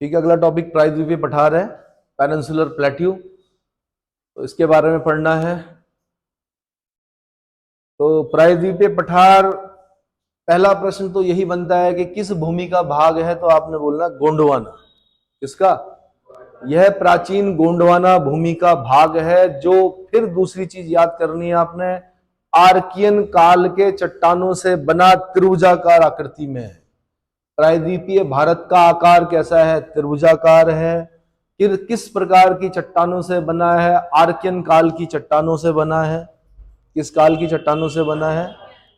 ठीक है, अगला टॉपिक प्रायद्वीपीय पठार है, पेनिनसुलर प्लेट्यू। तो इसके बारे में पढ़ना है। तो प्रायद्वीपीय पठार, पहला प्रश्न तो यही बनता है कि किस भूमि का भाग है, तो आपने बोलना गोंडवाना। किसका? यह प्राचीन गोंडवाना भूमि का भाग है, जो फिर दूसरी चीज याद करनी है आपने, आर्कियन काल के चट्टानों से बना त्रिभुजाकार आकृति में है। प्रायद्वीपीय भारत का आकार कैसा है? त्रिभुजाकार है। फिर किस प्रकार की चट्टानों से बना है? आर्कियन काल की चट्टानों से बना है। किस काल की चट्टानों से बना है?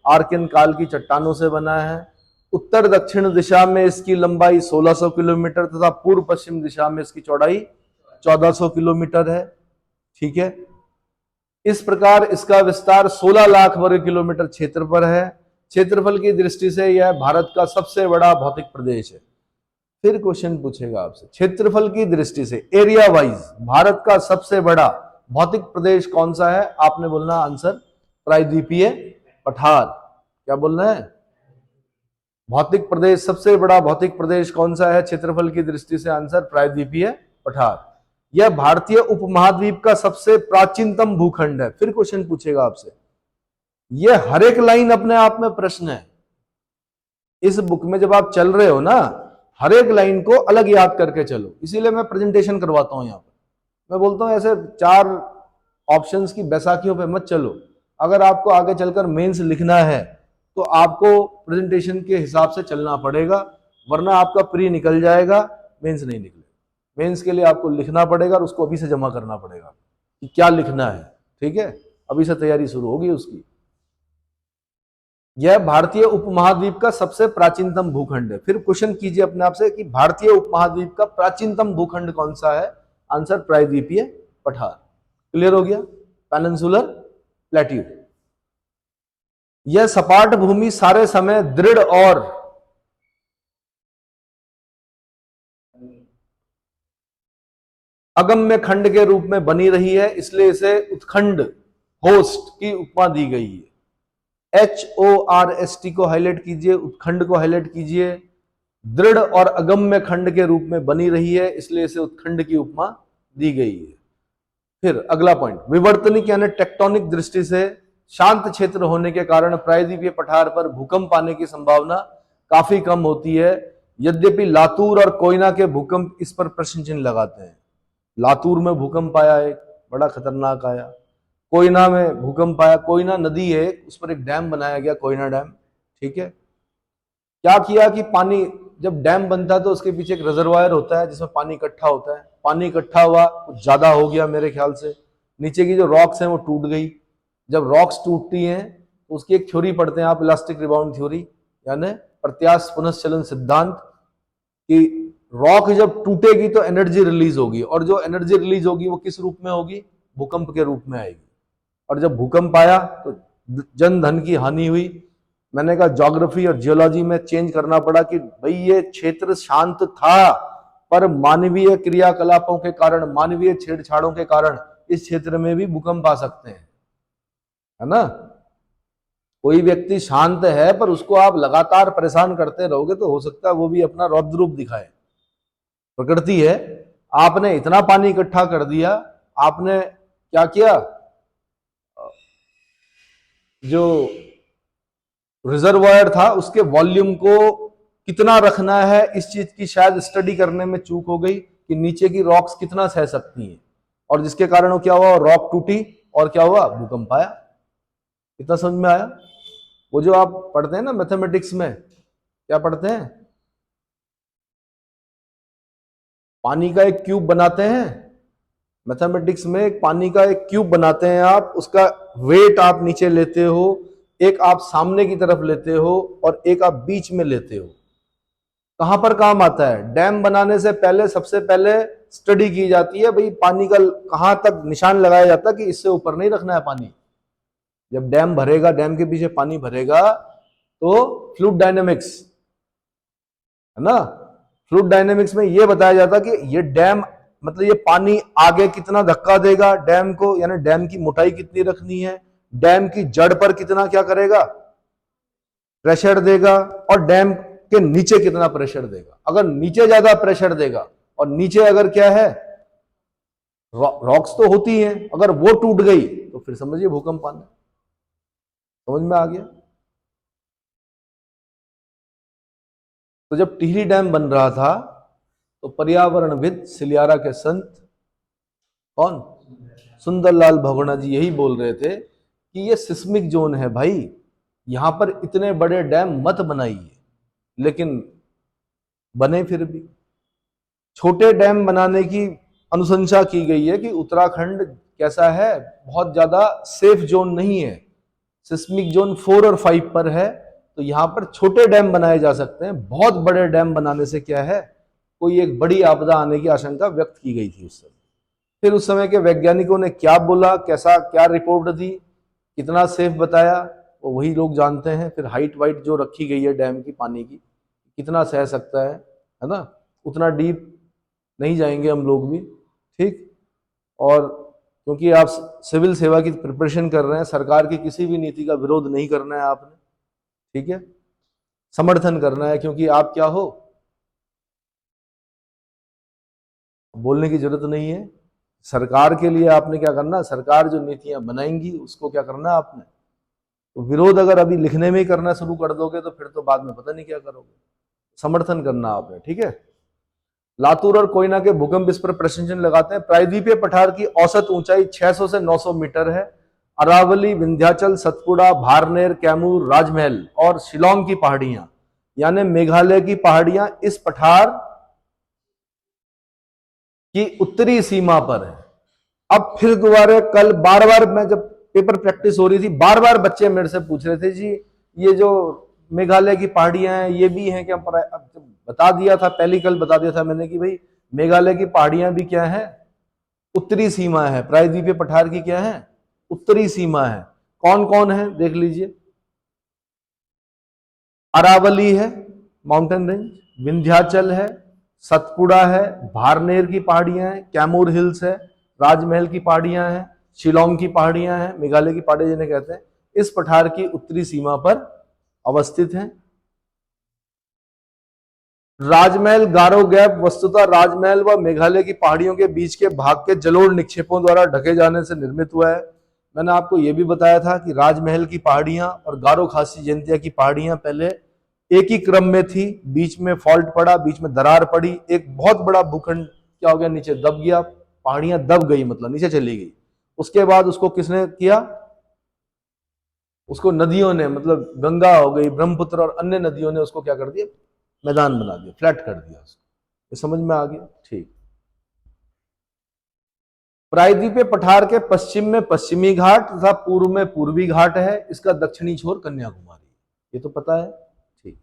आर्कियन काल की चट्टानों से बना है। उत्तर दक्षिण दिशा में इसकी लंबाई 1600 किलोमीटर तथा पूर्व पश्चिम दिशा में इसकी चौड़ाई 1400 किलोमीटर है। ठीक है, इस प्रकार इसका विस्तार 16 लाख वर्ग किलोमीटर क्षेत्र पर है। क्षेत्रफल की दृष्टि से यह भारत का सबसे बड़ा भौतिक प्रदेश है। फिर क्वेश्चन पूछेगा आपसे, क्षेत्रफल की दृष्टि से एरिया वाइज भारत का सबसे बड़ा भौतिक प्रदेश कौन सा है? आपने बोलना आंसर प्रायद्वीपीय पठार। क्या बोलना है? भौतिक प्रदेश, सबसे बड़ा भौतिक प्रदेश कौन सा है क्षेत्रफल की दृष्टि से? आंसर प्रायद्वीपीय पठार। यह भारतीय उपमहाद्वीप का सबसे प्राचीनतम भूखंड है। फिर क्वेश्चन पूछेगा आपसे, यह हर एक लाइन अपने आप में प्रश्न है। इस बुक में जब आप चल रहे हो ना, हर एक लाइन को अलग याद करके चलो, इसीलिए मैं प्रेजेंटेशन करवाता हूं यहां पर। मैं बोलता हूं ऐसे 4 ऑप्शंस की बैसाखियों पे मत चलो। अगर आपको आगे चलकर मेंस लिखना है तो आपको प्रेजेंटेशन के हिसाब से चलना पड़ेगा, वरना आपका प्री निकल जाएगा, मेंस नहीं निकलेगा। मेंस के लिए आपको लिखना पड़ेगा और उसको अभी से जमा करना पड़ेगा कि क्या लिखना है। ठीक है, अभी से तैयारी शुरू होगी उसकी। यह भारतीय उपमहाद्वीप का सबसे प्राचीनतम भूखंड है। फिर क्वेश्चन कीजिए अपने आप से कि भारतीय उपमहाद्वीप का प्राचीनतम भूखंड कौन सा है? आंसर प्रायद्वीपीय पठार। क्लियर हो गया? Peninsular plateau. यह सपाट भूमि सारे समय दृढ़ और अगम्य खंड के रूप में बनी रही है, इसलिए इसे उत्खंड, होस्ट की उपमा दी गई है। HORST को हाईलाइट कीजिए, उत्खंड को हाईलाइट कीजिए। दृढ़ और अगम्य खंड के रूप में बनी रही है, इसलिए इसे उत्खंड की उपमा दी गई है। फिर अगला पॉइंट, विवर्तनिक यानी टेक्टोनिक दृष्टि से शांत क्षेत्र होने के कारण प्रायद्वीपीय पठार पर भूकंप आने की संभावना काफी कम होती है। यद्यपि लातूर और कोयना के भूकंप इस पर प्रश्न चिन्ह लगाते हैं। लातूर में भूकंप आया, एक बड़ा खतरनाक आया। कोयना में भूकंप आया, कोयना नदी है, उस पर एक डैम बनाया गया, कोयना डैम। ठीक है, क्या किया कि पानी, जब डैम बनता है तो उसके पीछे एक रिजर्वायर होता है जिसमें पानी इकट्ठा होता है। पानी इकट्ठा हुआ, कुछ ज्यादा हो गया मेरे ख्याल से, नीचे की जो रॉक्स हैं वो टूट गई। जब रॉक्स टूटती हैं तो उसकी एक थ्योरी पढ़ते हैं आप, इलास्टिक रिबाउंड थ्योरी, यानी प्रत्यास्थ पुनश्चलन सिद्धांत, कि रॉक जब टूटेगी तो एनर्जी रिलीज होगी, और जो एनर्जी रिलीज होगी वो किस रूप में होगी? भूकंप के रूप में आएगी। और जब भूकंप आया तो जन धन की हानि हुई। मैंने कहा ज्योग्राफी और जियोलॉजी में चेंज करना पड़ा कि भाई ये क्षेत्र शांत था, पर मानवीय क्रियाकलापों के कारण, मानवीय छेड़छाड़ों के कारण इस क्षेत्र में भी भूकंप आ सकते हैं, है ना। कोई व्यक्ति शांत है पर उसको आप लगातार परेशान करते रहोगे तो हो सकता है वो भी अपना रौद्र रूप दिखाए। प्रकृति है। आपने इतना पानी इकट्ठा कर दिया, आपने क्या किया, जो रिजर्वायर था उसके वॉल्यूम को कितना रखना है, इस चीज की शायद स्टडी करने में चूक हो गई कि नीचे की रॉक्स कितना सह सकती हैं, और जिसके कारण क्या हुआ, रॉक टूटी और क्या हुआ, भूकंप आया। कितना समझ में आया? वो जो आप पढ़ते हैं ना मैथमेटिक्स में, क्या पढ़ते हैं, पानी का एक क्यूब बनाते हैं मैथमेटिक्स में, एक पानी का एक क्यूब बनाते हैं आप, उसका वेट आप नीचे लेते हो, एक आप सामने की तरफ लेते हो और एक आप बीच में लेते हो। कहां पर काम आता है? डैम बनाने से पहले सबसे पहले स्टडी की जाती है, भाई पानी का कहां तक निशान लगाया जाता है कि इससे ऊपर नहीं रखना है पानी। जब डैम भरेगा, डैम के पीछे पानी भरेगा तो फ्लूइड डायनेमिक्स, है ना, फ्लूइड डायनेमिक्स में यह बताया जाता कि ये डैम, मतलब ये पानी आगे कितना धक्का देगा डैम को, यानी डैम की मोटाई कितनी रखनी है, डैम की जड़ पर कितना क्या करेगा, प्रेशर देगा, और डैम के नीचे कितना प्रेशर देगा। अगर नीचे ज्यादा प्रेशर देगा और नीचे अगर क्या है रॉक्स तो होती हैं, अगर वो टूट गई तो फिर समझिए भूकंप आना। समझ में आ गया। तो जब टिहरी डैम बन रहा था तो पर्यावरणविद सिलियारा के संत कौन, सुंदरलाल भगोना जी यही बोल रहे थे कि ये सिस्मिक जोन है भाई, यहां पर इतने बड़े डैम मत बनाइए। लेकिन बने फिर भी। छोटे डैम बनाने की अनुशंसा की गई है कि उत्तराखंड कैसा है, बहुत ज्यादा सेफ जोन नहीं है, सिस्मिक जोन 4 और 5 पर है, तो यहां पर छोटे डैम बनाए जा सकते हैं। बहुत बड़े डैम बनाने से क्या है, कोई एक बड़ी आपदा आने की आशंका व्यक्त की गई थी उस समय। फिर उस समय के वैज्ञानिकों ने क्या बोला, कैसा क्या रिपोर्ट दी, कितना सेफ बताया, वो वही लोग जानते हैं। फिर हाइट वाइट जो रखी गई है डैम की पानी की, कितना सह सकता है ना, उतना डीप नहीं जाएंगे हम लोग भी, ठीक। और क्योंकि आप सिविल सेवा की प्रिपरेशन कर रहे हैं, सरकार की किसी भी नीति का विरोध नहीं करना है आपने, ठीक है, समर्थन करना है, क्योंकि आप क्या हो, बोलने की जरूरत नहीं है। सरकार के लिए आपने क्या करना, सरकार जो नीतियां बनाएंगी उसको क्या करना है आपने। तो विरोध अगर अभी लिखने में ही करना शुरू कर दोगे तो फिर तो बाद में पता नहीं क्या करोगे। समर्थन करना आपने, ठीक है। लातूर और कोयना के भूकंप इस पर प्रश्न चिन्ह लगाते हैं। प्रायद्वीपीय पठार की औसत ऊंचाई 600 से 900 मीटर है। अरावली, विंध्याचल, सतपुड़ा, भारनेर, कैमूर, राजमहल और शिलोंग की पहाड़ियां यानी मेघालय की पहाड़ियां इस पठार की उत्तरी सीमा पर है। अब फिर दोबारा कल बार बार मैं जब पेपर प्रैक्टिस हो रही थी, बार बार बच्चे मेरे से पूछ रहे थे जी ये जो मेघालय की पहाड़ियां हैं ये भी हैं क्या। बता दिया था, पहली कल बता दिया था मैंने कि भाई मेघालय की पहाड़ियां भी क्या है, उत्तरी सीमा है। प्रायद्वीपीय पठार की क्या है, उत्तरी सीमा है। कौन कौन है देख लीजिए, अरावली है माउंटेन रेंज, विंध्याचल है, सतपुड़ा है, भारनेर की पहाड़ियां हैं, कैमूर हिल्स है, राजमहल की पहाड़ियां हैं, शिलोंग की पहाड़ियां हैं, मेघालय की पहाड़ियां जिन्हें कहते हैं, इस पठार की उत्तरी सीमा पर अवस्थित हैं। राजमहल गारो गैप वस्तुतः राजमहल व मेघालय की पहाड़ियों के बीच के भाग के जलोढ़ निक्षेपों द्वारा ढके जाने से निर्मित हुआ है। मैंने आपको यह भी बताया था कि राजमहल की पहाड़ियां और गारो खासी जयंतिया की पहाड़ियां पहले एक ही क्रम में थी, बीच में फॉल्ट पड़ा, बीच में दरार पड़ी, एक बहुत बड़ा भूखंड क्या हो गया, नीचे दब गया, पहाड़ियां दब गई, मतलब नीचे चली गई। उसके बाद उसको किसने किया, उसको नदियों ने, मतलब गंगा हो गई, ब्रह्मपुत्र और अन्य नदियों ने उसको क्या कर दिया, मैदान बना दिया, फ्लैट कर दिया उसको। ये समझ में आ गया, ठीक। प्रायद्वीपीय पठार के पश्चिम में पश्चिमी घाट तथा पूर्व में पूर्वी घाट है। इसका दक्षिणी छोर कन्याकुमारी, ये तो पता है, ठीक।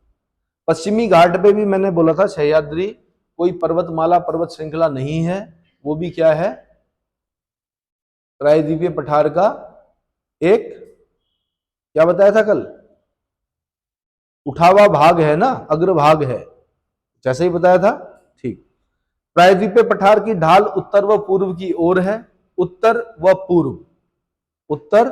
पश्चिमी घाट पे भी मैंने बोला था सह्याद्री कोई पर्वतमाला पर्वत श्रृंखला नहीं है, वो भी क्या है, प्रायद्वीपीय पठार का एक क्या बताया था कल, उठावा भाग है ना, अग्रभाग है, जैसे ही बताया था, ठीक। प्रायद्वीपीय पठार की ढाल उत्तर व पूर्व की ओर है, उत्तर व पूर्व, उत्तर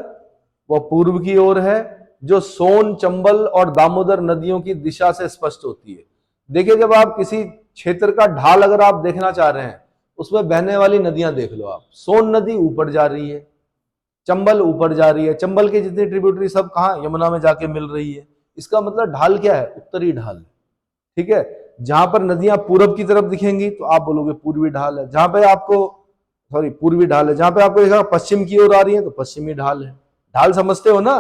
व पूर्व की ओर है, जो सोन, चंबल और दामोदर नदियों की दिशा से स्पष्ट होती है। देखिए जब आप किसी क्षेत्र का ढाल अगर आप देखना चाह रहे हैं, उसमें बहने वाली नदियां देख लो आप, सोन नदी ऊपर जा रही है, चंबल ऊपर जा रही है, चंबल की जितनी ट्रिब्यूटरी सब कहां, यमुना में जाके मिल रही है। इसका मतलब ढाल क्या है, उत्तरी ढाल, ठीक है। जहां पर नदियां पूरब की तरफ दिखेंगी तो आप बोलोगे पूर्वी ढाल है, जहां पे आपको पूर्वी ढाल है, जहां पे आपको देखा पश्चिम की ओर आ रही है तो पश्चिमी ढाल है। ढाल समझते हो ना।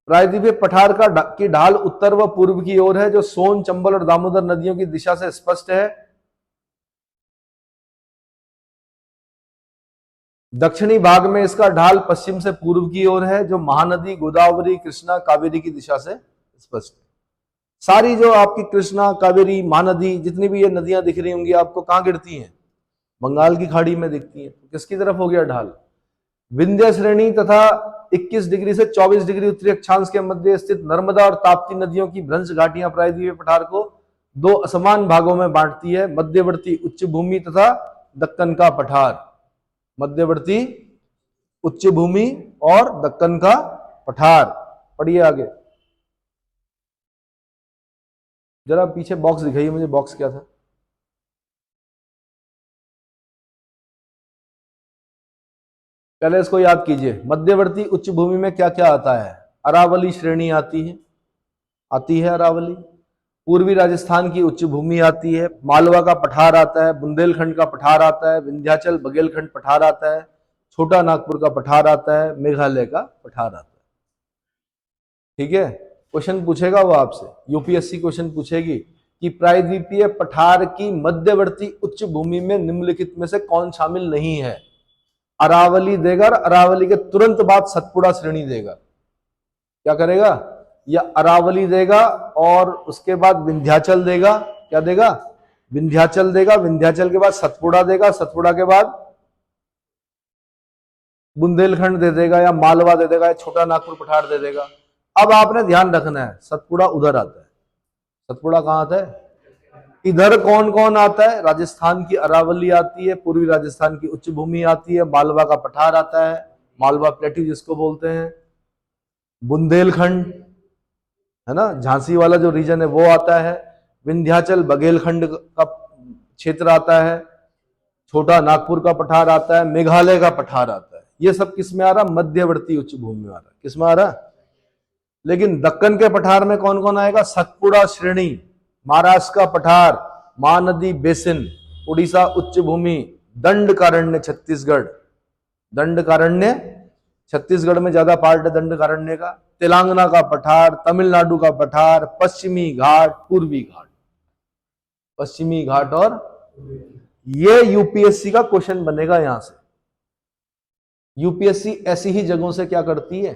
प्रायद्वीपीय पठार की ढाल उत्तर व पूर्व की ओर है, जो सोन, चंबल और दामोदर नदियों की दिशा से स्पष्ट है। दक्षिणी भाग में इसका ढाल पश्चिम से पूर्व की ओर है, जो महानदी, गोदावरी, कृष्णा, कावेरी की दिशा से स्पष्ट है। सारी जो आपकी कृष्णा, कावेरी, महानदी, जितनी भी ये नदियां दिख रही होंगी आपको, कहां गिरती हैं, बंगाल की खाड़ी में दिखती हैं। किसकी तरफ हो गया ढाल, विंध्य श्रेणी तथा 21 डिग्री से 24 डिग्री उत्तरी अक्षांश के मध्य स्थित नर्मदा और ताप्ती नदियों की भ्रंश घाटियां प्रायद्वीपीय पठार को दो असमान भागों में बांटती है, मध्यवर्ती उच्च भूमि तथा दक्कन का पठार। मध्यवर्ती उच्च भूमि और दक्कन का पठार। पढ़िए आगे। जरा पीछे बॉक्स दिखाइए मुझे, बॉक्स क्या था? पहले इसको याद कीजिए। मध्यवर्ती उच्च भूमि में क्या क्या आता है? अरावली श्रेणी आती है, अरावली। पूर्वी राजस्थान की उच्च भूमि आती है, मालवा का पठार आता है, बुंदेलखंड का पठार आता है, विंध्याचल बघेलखंड पठार आता है, छोटा नागपुर का पठार आता है, मेघालय का पठार आता है। ठीक है, क्वेश्चन पूछेगा वो आपसे, यूपीएससी क्वेश्चन पूछेगी कि प्रायद्वीपीय पठार की मध्यवर्ती उच्च भूमि में निम्नलिखित में से कौन शामिल नहीं है? अरावली देगा और अरावली के तुरंत बाद सतपुड़ा श्रेणी देगा। क्या करेगा? या अरावली देगा और उसके बाद विंध्याचल देगा। क्या देगा? विंध्याचल देगा, विंध्याचल के बाद सतपुड़ा देगा, सतपुड़ा के बाद बुंदेलखंड दे देगा, या मालवा दे देगा, या छोटा नागपुर पठार दे देगा। अब आपने ध्यान रखना है, सतपुड़ा उधर आता है। सतपुड़ा कहां आता है? इधर कौन कौन आता है? राजस्थान की अरावली आती है, पूर्वी राजस्थान की उच्च भूमि आती है, मालवा का पठार आता है, मालवा प्लेट्यू जिसको बोलते हैं, बुंदेलखंड है ना, झांसी वाला जो रीजन है वो आता है, विंध्याचल बघेलखंड का क्षेत्र आता है, छोटा नागपुर का पठार आता है, मेघालय का पठार आता है। ये सब किस में आ रहा? मध्यवर्ती उच्च भूमि में आ रहा है। किस में आ रहा? लेकिन दक्कन के पठार में कौन कौन आएगा? सतपुड़ा श्रेणी, महाराष्ट्र का पठार, महानदी बेसिन, उड़ीसा उच्च भूमि, दंडकारण्य छत्तीसगढ़, दंडकारण्य छत्तीसगढ़ में ज्यादा पार्ट है दंडकारण्य का, तेलंगाना का पठार, तमिलनाडु का पठार, पश्चिमी घाट, पूर्वी घाट, पश्चिमी घाट। और ये यूपीएससी का क्वेश्चन बनेगा। यहां से यूपीएससी ऐसी ही जगहों से क्या करती है?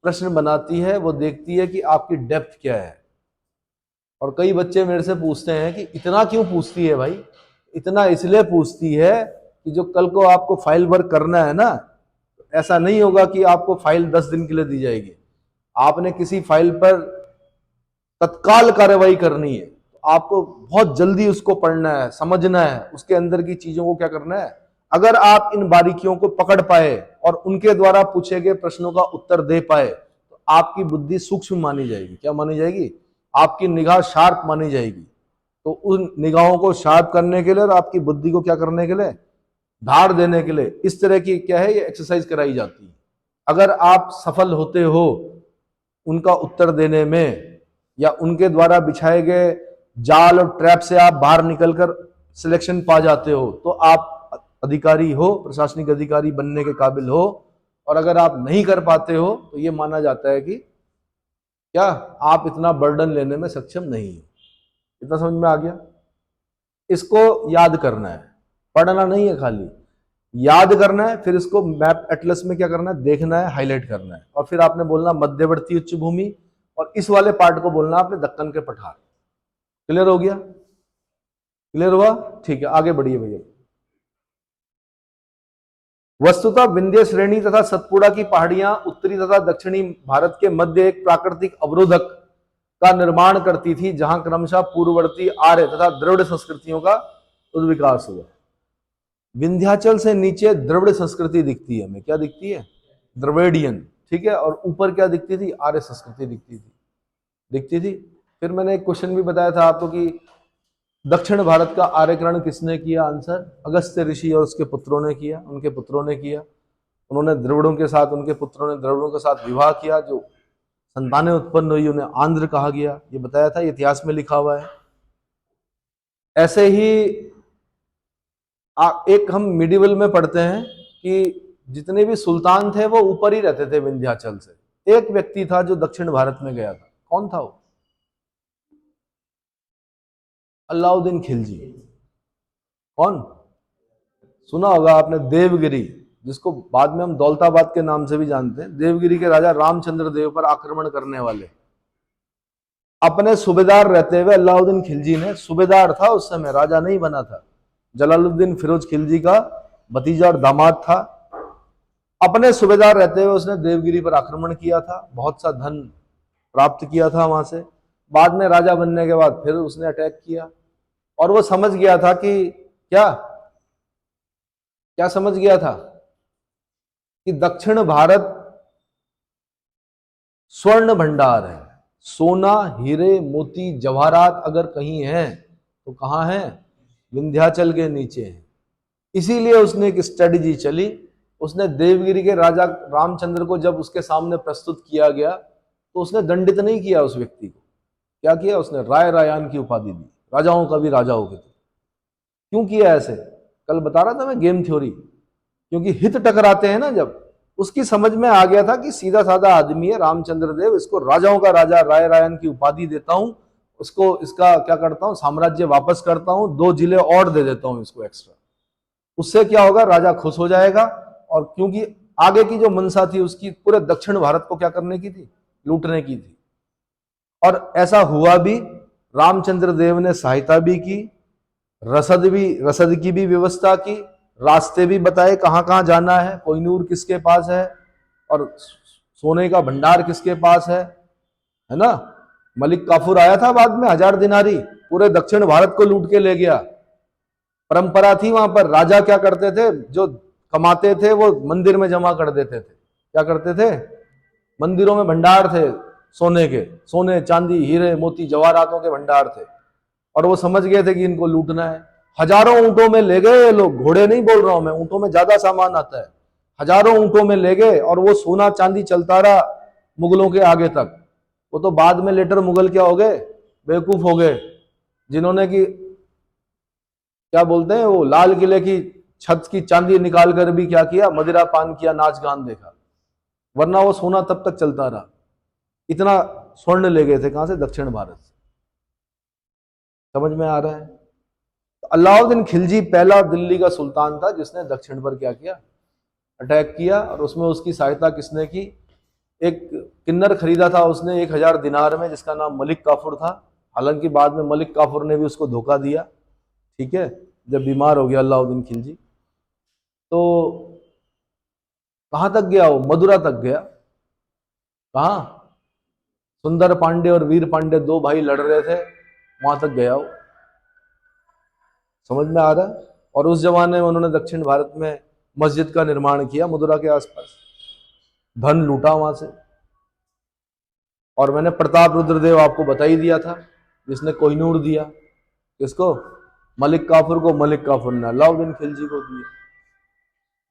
प्रश्न बनाती है। वो देखती है कि आपकी डेप्थ क्या है। और कई बच्चे मेरे से पूछते हैं कि इतना क्यों पूछती है भाई? इतना इसलिए पूछती है कि जो कल को आपको फाइल वर्क करना है ना, ऐसा नहीं होगा कि आपको फाइल 10 दिन के लिए दी जाएगी। आपने किसी फाइल पर तत्काल कार्रवाई करनी है, तो आपको बहुत जल्दी उसको पढ़ना है, समझना है, उसके अंदर की चीजों को क्या करना है। अगर आप इन बारीकियों को पकड़ पाए और उनके द्वारा पूछे गए प्रश्नों का उत्तर दे पाए, तो आपकी बुद्धि सूक्ष्म मानी जाएगी। क्या मानी जाएगी? आपकी निगाह शार्प मानी जाएगी। तो उन निगाहों को शार्प करने के लिए और आपकी बुद्धि को क्या करने के लिए, धार देने के लिए, इस तरह की क्या है, ये एक्सरसाइज कराई जाती है। अगर आप सफल होते हो उनका उत्तर देने में, या उनके द्वारा बिछाए गए जाल और ट्रैप से आप बाहर निकलकर सिलेक्शन पा जाते हो, तो आप अधिकारी हो, प्रशासनिक अधिकारी बनने के काबिल हो। और अगर आप नहीं कर पाते हो तो यह माना जाता है कि क्या आप इतना बर्डन लेने में सक्षम नहीं हो। इतना समझ में आ गया? इसको याद करना है, पढ़ना नहीं है, खाली याद करना है। फिर इसको मैप एटलस में क्या करना है? देखना है, हाईलाइट करना है। और फिर आपने बोलना मध्यवर्ती उच्च भूमि, और इस वाले पार्ट को बोलना आपने दक्कन के पठार। क्लियर हो गया? क्लियर हुआ? ठीक है, आगे बढ़िए भैया। वस्तुतः विंध्य श्रेणी तथा सतपुड़ा की पहाड़ियां उत्तरी तथा दक्षिणी भारत के मध्य एक प्राकृतिक अवरोधक का निर्माण करती थी, जहां क्रमशः पूर्ववर्ती आर्य तथा द्रविड़ संस्कृतियों का उद्विकास हुआ। विंध्याचल से नीचे द्रविड़ संस्कृति दिखती है हमें। क्या दिखती है? द्रविडियन। ठीक है, और ऊपर क्या दिखती थी? आर्य संस्कृति दिखती थी। फिर मैंने एक क्वेश्चन भी बताया था आपको कि दक्षिण भारत का आर्यकरण किसने किया? आंसर अगस्त्य ऋषि और उसके पुत्रों ने किया, उनके पुत्रों ने किया। उन्होंने द्रविड़ों के साथ, उनके पुत्रों ने द्रविड़ों के साथ विवाह किया, जो संतानें उत्पन्न हुई उन्हें आंध्र कहा गया। ये बताया था, इतिहास में लिखा हुआ है। ऐसे ही एक हम मिडिवल में पढ़ते हैं कि जितने भी सुल्तान थे वो ऊपर ही रहते थे विंध्याचल से। एक व्यक्ति था जो दक्षिण भारत में गया था। कौन था वो? अलाउद्दीन खिलजी। कौन? सुना होगा आपने, देवगिरी, जिसको बाद में हम दौलताबाद के नाम से भी जानते हैं। देवगिरी के राजा रामचंद्र देव पर आक्रमण करने वाले अपने सूबेदार रहते हुए अलाउद्दीन खिलजी ने, सूबेदार था उस समय, राजा नहीं बना था, जलालुद्दीन फिरोज खिलजी का भतीजा और दामाद था। अपने सूबेदार रहते हुए उसने देवगिरी पर आक्रमण किया था, बहुत सा धन प्राप्त किया था वहां से। बाद में राजा बनने के बाद फिर उसने अटैक किया, और वो समझ गया था कि क्या क्या समझ गया था कि दक्षिण भारत स्वर्ण भंडार है, सोना, हीरे, मोती, जवाहरात अगर कहीं हैं तो कहाँ हैं? विंध्याचल के नीचे हैं। इसीलिए उसने एक स्ट्रेटजी चली। उसने देवगिरी के राजा रामचंद्र को जब उसके सामने प्रस्तुत किया गया तो उसने दंडित नहीं किया उस व्यक्ति को। क्या किया उसने? राय रायान की उपाधि दी। राजाओं का भी राजा हो गए थे। क्यों किया ऐसे? कल बता रहा था मैं, गेम थ्योरी। क्योंकि हित टकराते हैं ना, जब उसकी समझ में आ गया था कि सीधा साधा आदमी है रामचंद्र देव, इसको राजाओं का राजा राय रायन की उपाधि देता हूं, उसको इसका क्या करता हूं, साम्राज्य वापस करता हूं, 2 जिले और दे देता हूं इसको एक्स्ट्रा। उससे क्या होगा? राजा खुश हो जाएगा। और क्योंकि आगे की जो मनसा थी उसकी पूरे दक्षिण भारत को क्या करने की थी? लूटने की थी। और ऐसा हुआ भी। रामचंद्र देव ने सहायता भी की, रसद की भी व्यवस्था की, रास्ते भी बताए कहां कहां जाना है, कोहिनूर किसके पास है और सोने का भंडार किसके पास है ना। मलिक काफूर आया था बाद में, 1000 दिनारी, पूरे दक्षिण भारत को लूट के ले गया। परंपरा थी वहां पर, राजा क्या करते थे, जो कमाते थे वो मंदिर में जमा कर देते थे। क्या करते थे? मंदिरों में भंडार थे सोने के, सोने चांदी हीरे मोती जवाहरातों के भंडार थे। और वो समझ गए थे कि इनको लूटना है। हजारों ऊंटों में ले गए ये लोग, घोड़े नहीं बोल रहा हूं मैं, ऊंटों में ज्यादा सामान आता है। हजारों ऊंटों में ले गए और वो सोना चांदी चलता रहा मुगलों के आगे तक। वो तो बाद में लेटर मुगल क्या हो गए? बेवकूफ हो गए, जिन्होंने कि क्या बोलते हैं वो, लाल किले की छत की चांदी निकाल कर भी क्या किया? मदिरा पान किया, नाच गान देखा। वरना वो सोना तब तक चलता रहा। इतना स्वर्ण ले गए थे। कहां से? दक्षिण भारत से। समझ में आ रहा है? तो अलाउद्दीन खिलजी पहला दिल्ली का सुल्तान था जिसने दक्षिण पर क्या किया? अटैक किया। और उसमें उसकी सहायता किसने की? एक किन्नर खरीदा था उसने 1000 दिनार में, जिसका नाम मलिक काफूर था। हालांकि बाद में मलिक काफूर ने भी उसको धोखा दिया, ठीक है, जब बीमार हो गया अलाउद्दीन खिलजी। तो कहां तक गया वो? मदुरा तक गया। कहां? सुंदर पांडे और वीर पांडे 2 भाई लड़ रहे थे, वहां तक गया वो। समझ में आ रहा है? और उस जमाने में उन्होंने दक्षिण भारत में मस्जिद का निर्माण किया मदुरा के आसपास, धन लूटा वहां से। और मैंने प्रताप रुद्रदेव आपको बता ही दिया था, जिसने कोहिनूर दिया। किसको? मलिक काफूर को। मलिक काफूर ने अलाउद्दीन खिलजी को दिया,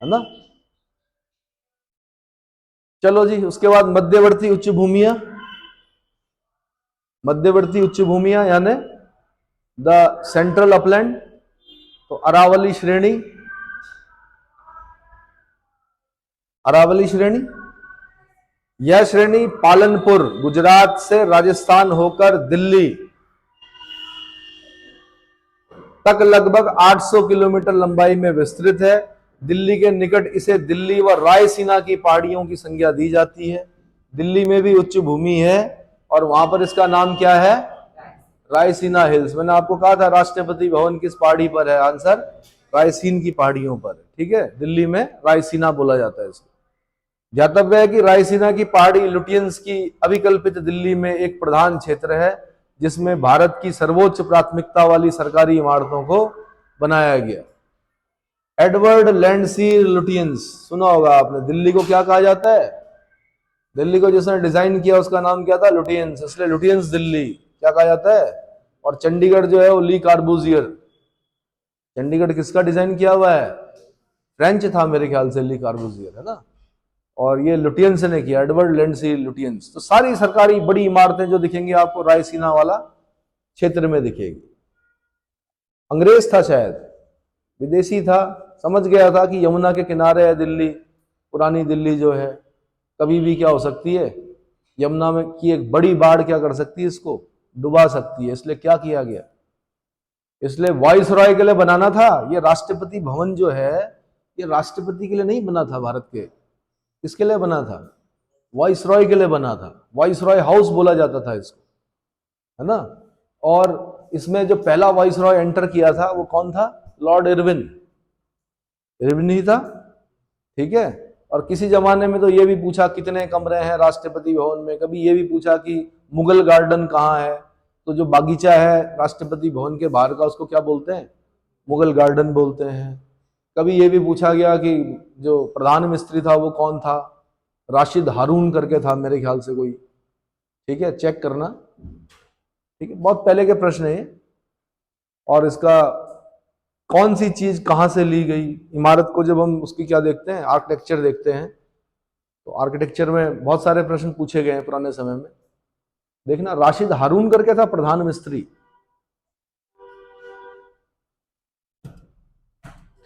है ना। चलो जी, उसके बाद मध्यवर्ती उच्च भूमियां। मध्यवर्ती उच्च भूमियां यानी द सेंट्रल अपलैंड। तो अरावली श्रेणी, अरावली श्रेणी, यह श्रेणी पालनपुर गुजरात से राजस्थान होकर दिल्ली तक लगभग 800 किलोमीटर लंबाई में विस्तृत है। दिल्ली के निकट इसे दिल्ली व रायसीना की पहाड़ियों की संज्ञा दी जाती है। दिल्ली में भी उच्च भूमि है और वहां पर इसका नाम क्या है? रायसीना हिल्स। मैंने आपको कहा था राष्ट्रपति भवन किस पहाड़ी पर है? आंसर रायसीन की पहाड़ियों पर है, ठीक है। दिल्ली में रायसीना बोला जाता है इसको। ज्ञातव्य है कि रायसीना की पहाड़ी लुटियंस की अभिकल्पित दिल्ली में एक प्रधान क्षेत्र है, जिसमें भारत की सर्वोच्च प्राथमिकता वाली सरकारी इमारतों को बनाया गया। एडवर्ड लैंडसीर लुटियंस सुना होगा आपने। दिल्ली को क्या कहा जाता है? दिल्ली को जिसने डिजाइन किया उसका नाम क्या था? लुटियंस। इसलिए लुटियंस दिल्ली क्या कहा जाता है। और चंडीगढ़ जो है वो ली कार्बूजियर। चंडीगढ़ किसका डिजाइन किया हुआ है? फ्रेंच था मेरे ख्याल से ली कार्बूजियर, है ना। और ये लुटियंस ने किया, एडवर्ड लैंडसी लुटियंस। तो सारी सरकारी बड़ी इमारतें जो दिखेंगी आपको रायसीना वाला क्षेत्र में दिखेगी। अंग्रेज था शायद, विदेशी था, समझ गया था कि यमुना के किनारे है दिल्ली, पुरानी दिल्ली जो है, कभी भी क्या हो सकती है, यमुना में की एक बड़ी बाढ़ क्या कर सकती है, इसको डुबा सकती है। इसलिए क्या किया गया? इसलिए वाइसरॉय के लिए बनाना था। ये राष्ट्रपति भवन जो है ये राष्ट्रपति के लिए नहीं बना था भारत के। किसके लिए बना था? वाइसरॉय के लिए बना था। वाइसरॉय हाउस बोला जाता था इसको, है ना। और इसमें जो पहला वाइसरॉय एंटर किया था वो कौन था? Lord Irwin. इरविन ही था, ठीक है। और किसी जमाने में तो ये भी पूछा कितने कमरे हैं राष्ट्रपति भवन में, कभी ये भी पूछा कि मुगल गार्डन कहाँ है। तो जो बागीचा है राष्ट्रपति भवन के बाहर का उसको क्या बोलते हैं? मुगल गार्डन बोलते हैं। कभी ये भी पूछा गया कि जो प्रधान मिस्त्री था वो कौन था? राशिद हारून करके था मेरे ख्याल से कोई, ठीक है, चेक करना। ठीक है, बहुत पहले के प्रश्न है। और इसका कौन सी चीज कहां से ली गई, इमारत को जब हम उसकी क्या देखते हैं, आर्किटेक्चर देखते हैं, तो आर्किटेक्चर में बहुत सारे प्रश्न पूछे गए हैं पुराने समय में। देखना, राशिद हारून करके था प्रधान मिस्त्री।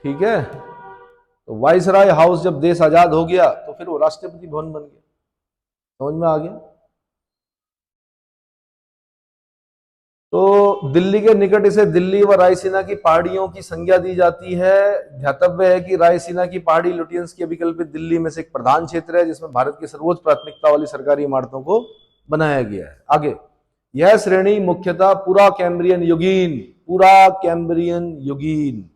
ठीक है, तो वाइसराय हाउस जब देश आजाद हो गया तो फिर वो राष्ट्रपति भवन बन गया। समझ में आ गया। तो दिल्ली के निकट इसे दिल्ली व रायसीना की पहाड़ियों की संज्ञा दी जाती है। ध्यातव्य है कि रायसीना की पहाड़ी लुटियंस की अभिकल्पित दिल्ली में से एक प्रधान क्षेत्र है जिसमें भारत की सर्वोच्च प्राथमिकता वाली सरकारी इमारतों को बनाया गया है। आगे, यह श्रेणी मुख्यतः पूरा कैम्ब्रियन युगीन।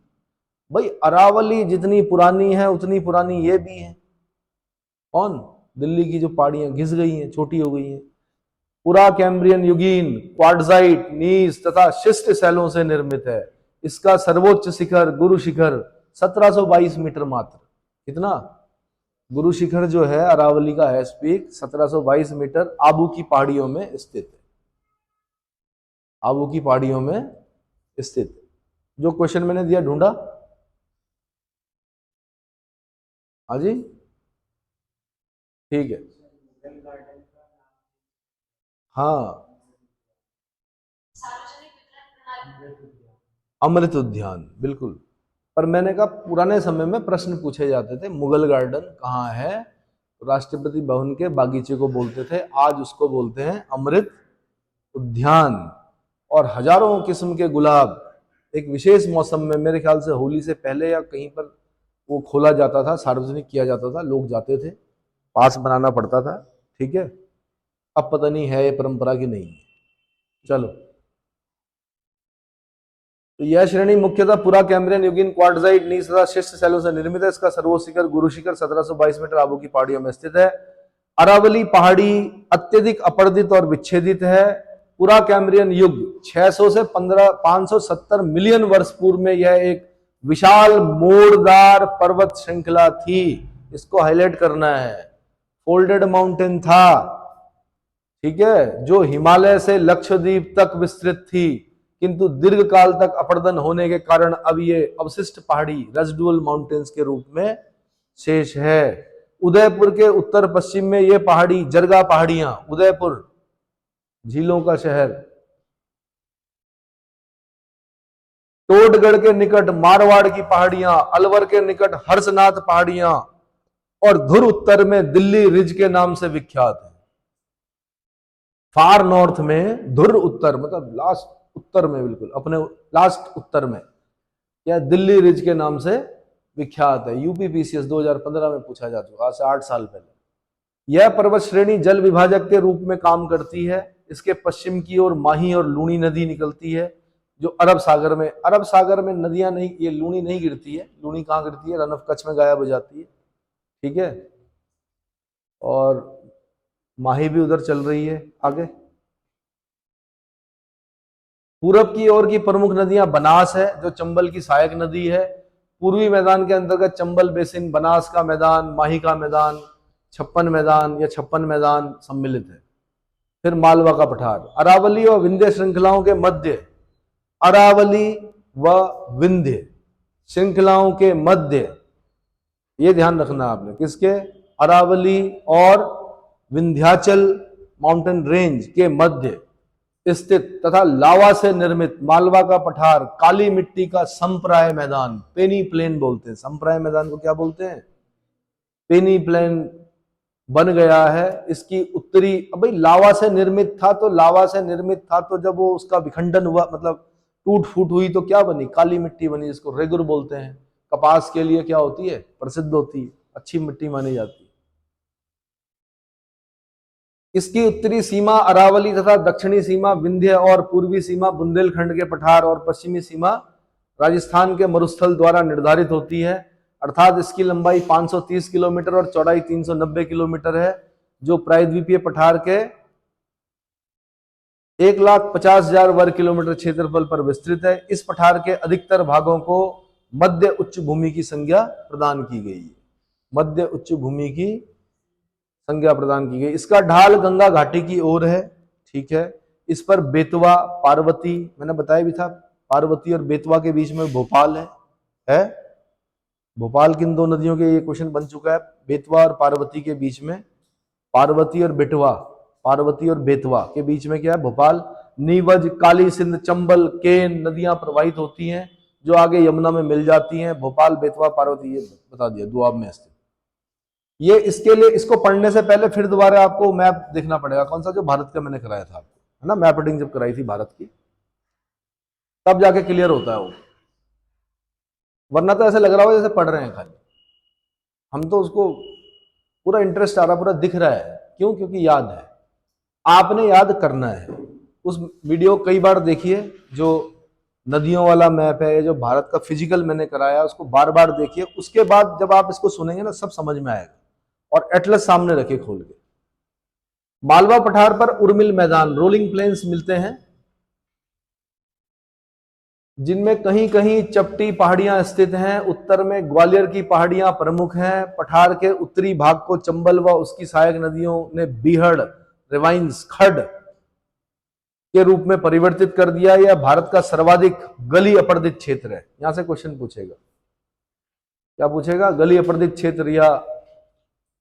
भाई अरावली जितनी पुरानी है उतनी पुरानी ये भी है। कौन? दिल्ली की जो पहाड़ियां घिस गई हैं, छोटी हो गई हैं। पूरा कैम्ब्रियन युगीन क्वार्टजाइट, नीस तथा शिष्ट शैलों से निर्मित है। इसका सर्वोच्च शिखर गुरु शिखर 1722 मीटर मात्र। कितना? गुरु शिखर जो है अरावली का है पीक 1722 मीटर, आबू की पहाड़ियों में स्थित है। आबू की पहाड़ियों में स्थित। जो क्वेश्चन मैंने दिया ढूंढा? हाँ जी, ठीक है। हाँ, अमृत उद्यान, बिल्कुल। पर मैंने कहा पुराने समय में प्रश्न पूछे जाते थे, मुगल गार्डन कहाँ है, राष्ट्रपति भवन के बागीचे को बोलते थे, आज उसको बोलते हैं अमृत उद्यान। और हजारों किस्म के गुलाब एक विशेष मौसम में, मेरे ख्याल से होली से पहले या कहीं पर वो खोला जाता था, सार्वजनिक किया जाता था, लोग जाते थे, पास बनाना पड़ता था। ठीक है, अब पता नहीं है ये परंपरा की नहीं। चलो, तो यह श्रेणी मुख्यतः पूरा कैम्ब्रियन युगीन क्वार्टजाइट नीस तथा शिष्ट शैलों से निर्मित है। इसका सर्वोच्च शिखर गुरु शिखर 1722 मीटर आबू की पहाड़ियों में स्थित है। अरावली पहाड़ी अत्यधिक अपर्दित और विच्छेदित है। पूरा कैम्ब्रियन युग 600 से 570 मिलियन वर्ष पूर्व में यह एक विशाल मोड़दार पर्वत श्रृंखला थी। इसको हाईलाइट करना है। फोल्डेड माउंटेन था, ठीक है, जो हिमालय से लक्षद्वीप तक विस्तृत थी, किंतु दीर्घ काल तक अपर्दन होने के कारण अब ये अवशिष्ट पहाड़ी रेजिडुअल माउंटेन्स के रूप में शेष है। उदयपुर के उत्तर पश्चिम में ये पहाड़ी जरगा पहाड़ियां, उदयपुर झीलों का शहर, टोडगढ़ के निकट मारवाड़ की पहाड़ियां, अलवर के निकट हर्षनाथ पहाड़ियां और धुर उत्तर में दिल्ली रिज के नाम से विख्यात है। फार नॉर्थ में धुर उत्तर मतलब लास्ट उत्तर में, बिल्कुल अपने लास्ट उत्तर में, यह दिल्ली रिज के नाम से विख्यात है। यूपीपीसीएस 2015 में पूछा जा चुका, आज से 8 साल पहले। यह पर्वत श्रेणी जल विभाजक के रूप में काम करती है। इसके पश्चिम की ओर माही और लूणी नदी निकलती है जो अरब सागर में नदियां नहीं, ये लूणी नहीं गिरती है। लूणी कहाँ गिरती है? रन ऑफ कच्छ में गायब हो जाती है। ठीक है, और माही भी उधर चल रही है। आगे, पूरब की ओर की प्रमुख नदियां बनास है जो चंबल की सहायक नदी है। पूर्वी मैदान के अंतर्गत चंबल बेसिन, बनास का मैदान, माही का मैदान, छप्पन मैदान या छप्पन मैदान सम्मिलित है। फिर मालवा का पठार। अरावली और विंध्य श्रृंखलाओं के मध्य, अरावली व विंध्य श्रृंखलाओं के मध्य, ये ध्यान रखना आपने, किसके? अरावली और विंध्याचल माउंटेन रेंज के मध्य स्थित तथा लावा से निर्मित मालवा का पठार काली मिट्टी का संप्राय मैदान, पेनी प्लेन बोलते हैं। संप्राय मैदान को क्या बोलते हैं? पेनी प्लेन बन गया है। इसकी उत्तरी, अब भाई लावा से निर्मित था तो जब वो उसका विखंडन हुआ, मतलब टूट फूट हुई, तो क्या बनी? काली मिट्टी बनी, जिसको रेगुर बोलते हैं। कपास के लिए क्या होती है? प्रसिद्ध होती है, अच्छी मिट्टी मानी जाती है। इसकी उत्तरी सीमा अरावली तथा दक्षिणी सीमा विंध्य और पूर्वी सीमा बुंदेलखंड के पठार और पश्चिमी सीमा राजस्थान के मरुस्थल द्वारा निर्धारित होती है। अर्थात इसकी लंबाई 530 किलोमीटर और चौड़ाई 390 किलोमीटर है, जो प्रायद्वीपीय पठार के 1,50,000 वर्ग किलोमीटर क्षेत्रफल पर विस्तृत है। इस पठार के अधिकतर भागों को मध्य उच्च भूमि की संज्ञा प्रदान की गई है। मध्य उच्च भूमि की संज्ञा प्रदान की गई। इसका ढाल गंगा घाटी की ओर है। ठीक है। इस पर बेतवा, पार्वती, मैंने बताया भी था, पार्वती और बेतवा के बीच में भोपाल है? भोपाल किन दो नदियों के, ये क्वेश्चन बन चुका है। बेतवा और पार्वती के बीच में, पार्वती और बेटवा, पार्वती और बेतवा के बीच में क्या है? भोपाल। नीवज, काली सिंध, चंबल, केन नदियां प्रवाहित होती हैं जो आगे यमुना में मिल जाती हैं। भोपाल, बेतवा, पार्वती, ये बता दिया दुआब में स्थित। ये इसके लिए, इसको पढ़ने से पहले फिर दोबारा आपको मैप देखना पड़ेगा। कौन सा? जो भारत का मैंने कराया था आपको, है ना, मैप रीडिंग जब कराई थी भारत की, तब जाके क्लियर होता है वो। वरना तो ऐसे लग रहा हो जैसे पढ़ रहे हैं खाली। हम तो उसको पूरा इंटरेस्ट आ रहा, पूरा दिख रहा है। क्यों? क्योंकि याद है, आपने याद करना है। उस वीडियो कई बार देखिए, जो नदियों वाला मैप है, जो भारत का फिजिकल मैंने कराया, उसको बार बार देखिए। उसके बाद जब आप इसको सुनेंगे ना, सब समझ में आएगा। और एटलस सामने रखे खोल के। मालवा पठार पर उर्मिल मैदान, रोलिंग प्लेन्स मिलते हैं, जिनमें कहीं कहीं चपटी पहाड़ियां स्थित हैं। उत्तर में ग्वालियर की पहाड़ियां प्रमुख हैं। पठार के उत्तरी भाग को चंबल व उसकी सहायक नदियों ने बीहड़, रिवाइंस, खड के रूप में परिवर्तित कर दिया। यह भारत का सर्वाधिक गली अपर्दित क्षेत्र है। यहां से क्वेश्चन पूछेगा, क्या पूछेगा? गली अपर्दित क्षेत्र, या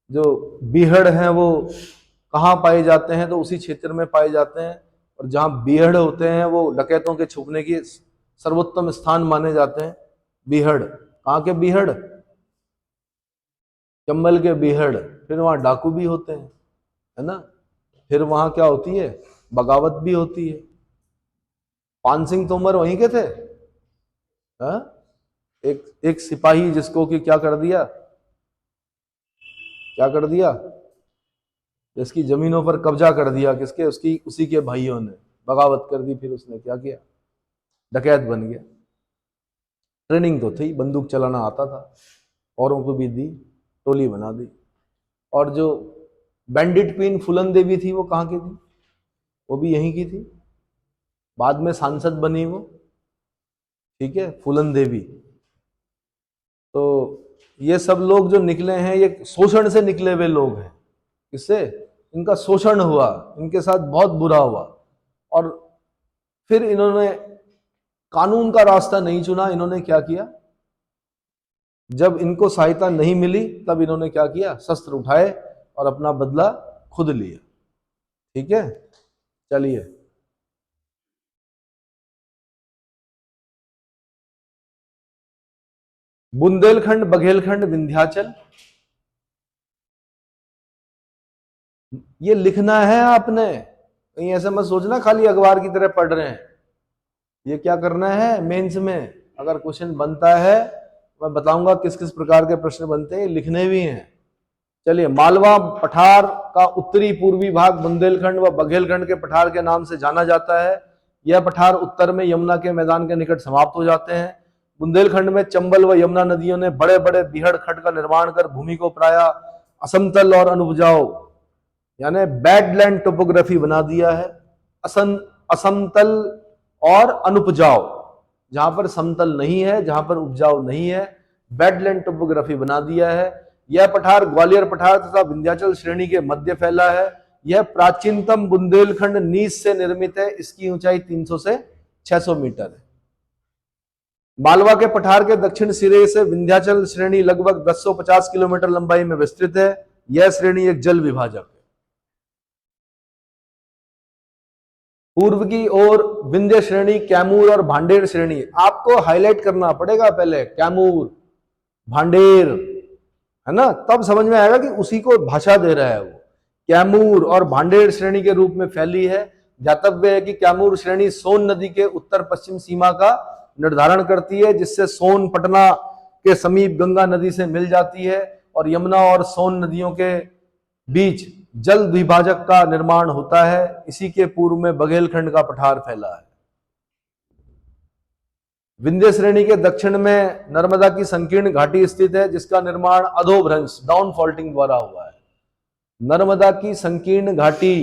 जो बीहड़ हैं वो कहां पाए जाते हैं? तो उसी क्षेत्र में पाए जाते हैं। और जहां बीहड़ होते हैं वो डकैतों के छुपने की सर्वोत्तम स्थान माने जाते हैं। बीहड़, कहां के बीहड़? चंबल के बीहड़। फिर वहां डाकू भी होते हैं, है ना। फिर वहां क्या होती है? बगावत भी होती है। पान सिंह तोमर वहीं के थे, हा? एक सिपाही जिसको कि क्या कर दिया, क्या कर दिया? जिसकी जमीनों पर कब्जा कर दिया, किसके? उसकी, उसी के भाइयों ने बगावत कर दी। फिर उसने क्या किया? डकैत बन गया। ट्रेनिंग तो थी, बंदूक चलाना आता था, औरों को भी दी, टोली बना दी। और जो बैंडिट क्वीन फूलन देवी थी, वो कहाँ की थी? वो भी यहीं की थी, बाद में सांसद बनी वो, ठीक है, फूलन देवी। तो ये सब लोग जो निकले हैं, ये शोषण से निकले हुए लोग हैं। किससे? इनका शोषण हुआ, इनके साथ बहुत बुरा हुआ। और फिर इन्होंने कानून का रास्ता नहीं चुना। इन्होंने क्या किया? जब इनको सहायता नहीं मिली, तब इन्होंने क्या किया? शस्त्र उठाए और अपना बदला खुद लिया। ठीक है, चलिए। बुंदेलखंड, बघेलखंड, विंध्याचल, ये लिखना है आपने। कहीं ऐसा मत सोचना खाली अखबार की तरह पढ़ रहे हैं। ये क्या करना है मेंस में? अगर क्वेश्चन बनता है, मैं बताऊंगा किस किस प्रकार के प्रश्न बनते हैं, लिखने भी हैं। चलिए, मालवा पठार का उत्तरी पूर्वी भाग बुंदेलखंड व बघेलखंड के पठार के नाम से जाना जाता है। यह पठार उत्तर में यमुना के मैदान के निकट समाप्त हो जाते हैं। बुंदेलखंड में चंबल व यमुना नदियों ने बड़े बड़े बीहड़ खड का निर्माण कर भूमि को प्राय असमतल और अनुपजाऊ, यानी बैडलैंड टोपोग्राफी बना दिया है। असमतल और अनुपजाऊ, जहां पर समतल नहीं है, जहां पर उपजाऊ नहीं है, बैडलैंड टोपोग्राफी बना दिया है। यह पठार ग्वालियर पठार तथा विंध्याचल श्रेणी के मध्य फैला है। यह प्राचीनतम बुंदेलखंड नीस से निर्मित है। इसकी ऊंचाई 300 से 600 मीटर है। मालवा के पठार के दक्षिण सिरे से विंध्याचल श्रेणी लगभग 1050 किलोमीटर लंबाई में विस्तृत है। यह श्रेणी एक जल विभाजक है। पूर्व की ओर विंध्य श्रेणी, कैमूर और भांडेर श्रेणी। आपको हाईलाइट करना पड़ेगा पहले, कैमूर, भांडेर, है ना, तब समझ में आएगा कि उसी को भाषा दे रहा है वो। कैमूर और भांडेर श्रेणी के रूप में फैली है। ज्ञातव्य है कि कैमूर श्रेणी सोन नदी के उत्तर पश्चिम सीमा का निर्धारण करती है, जिससे सोन पटना के समीप गंगा नदी से मिल जाती है और यमुना और सोन नदियों के बीच जल द्विभाजक का निर्माण होता है। इसी के पूर्व में बघेलखंड का पठार फैला है। विंध्य श्रेणी के दक्षिण में नर्मदा की संकीर्ण घाटी स्थित है, जिसका निर्माण अधोभ्रंश, डाउन फॉल्टिंग द्वारा हुआ है। नर्मदा की संकीर्ण घाटी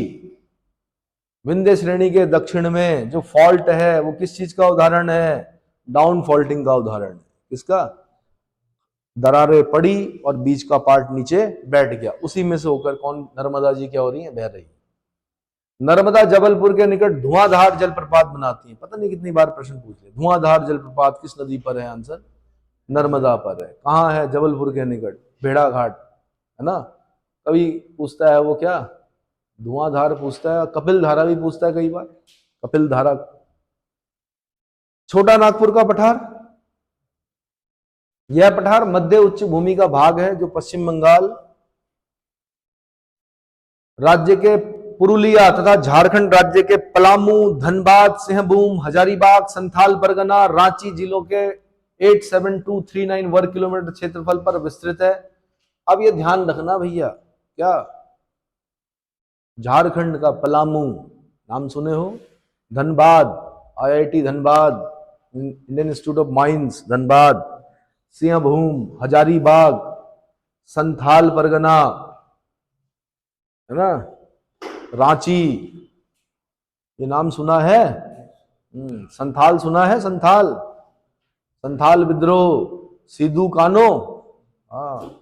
विंध्य श्रेणी के दक्षिण में जो फॉल्ट है, वो किस चीज का उदाहरण है? डाउन फॉल्टिंग का उदाहरण है। किसका? दरारें पड़ी और बीच का पार्ट नीचे बैठ गया, उसी में से होकर कौन? नर्मदा जी क्या हो रही है? बह रही है। नर्मदा जबलपुर के निकट धुआंधार जलप्रपात बनाती है। पता नहीं कितनी बार प्रश्न पूछ लिया। धुआंधार जलप्रपात किस नदी पर है? आंसर नर्मदा पर है। कहाँ है? जबलपुर के निकट, भेड़ा घाट, है ना। कभी पूछता है वो क्या, धुआंधार पूछता है, कपिल धारा भी पूछता है कई बार, कपिल धारा। छोटा नागपुर का पठार, यह पठार मध्य उच्च भूमि का भाग है जो पश्चिम बंगाल राज्य के पुरुलिया तथा झारखंड राज्य के पलामू, धनबाद, सिंहभूम, हजारीबाग, संथाल परगना, रांची जिलों के 87239 वर्ग किलोमीटर क्षेत्रफल पर विस्तृत है। अब ये ध्यान रखना भैया, क्या झारखंड का पलामू नाम सुने हो, Dhanbad, IIT Dhanbad, Indian institute of mines Dhanbad, Singhbhum, Hazaribagh, Santhal Pargana, है ना, रांची, ये नाम सुना है। संथाल सुना है? संथाल, संथाल विद्रोह, सिद्धू कानो, हाँ,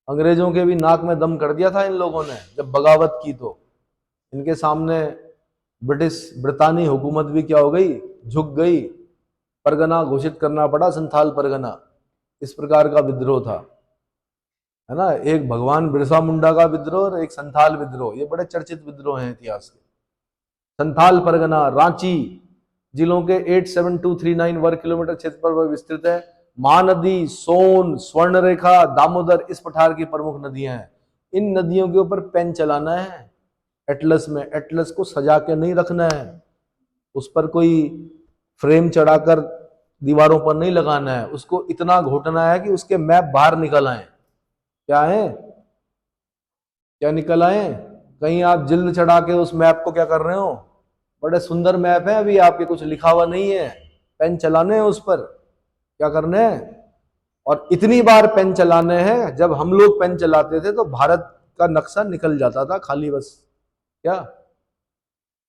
अंग्रेजों के भी नाक में दम कर दिया था इन लोगों ने जब बगावत की, तो इनके सामने ब्रितानी हुकूमत भी क्या हो गई, झुक गई। परगना घोषित करना पड़ा, संथाल परगना। इस प्रकार का विद्रोह था, है ना। एक भगवान बिरसा मुंडा का विद्रोह और एक संथाल विद्रोह, ये बड़े चर्चित विद्रोह हैं इतिहास के। संथाल परगना रांची जिलों के 87239 वर्ग किलोमीटर क्षेत्रफल पर विस्तृत है। महानदी, सोन, स्वर्णरेखा, दामोदर इस पठार की प्रमुख नदियां हैं। इन नदियों के ऊपर पेन चलाना है एटलस में, एटलस को सजा के नहीं रखना है, उस पर कोई फ्रेम चढ़ाकर दीवारों पर नहीं लगाना है, उसको इतना घोटना है कि उसके मैप बाहर निकल आए। क्या है? क्या निकल आए? कहीं आप जिल्द चढ़ा के उस मैप को क्या कर रहे हो? बड़े सुंदर मैप है, अभी आपके कुछ लिखा हुआ नहीं है, पेन चलाने हैं उस पर, क्या करने हैं। और इतनी बार पेन चलाने हैं, जब हम लोग पेन चलाते थे तो भारत का नक्शा निकल जाता था खाली, बस क्या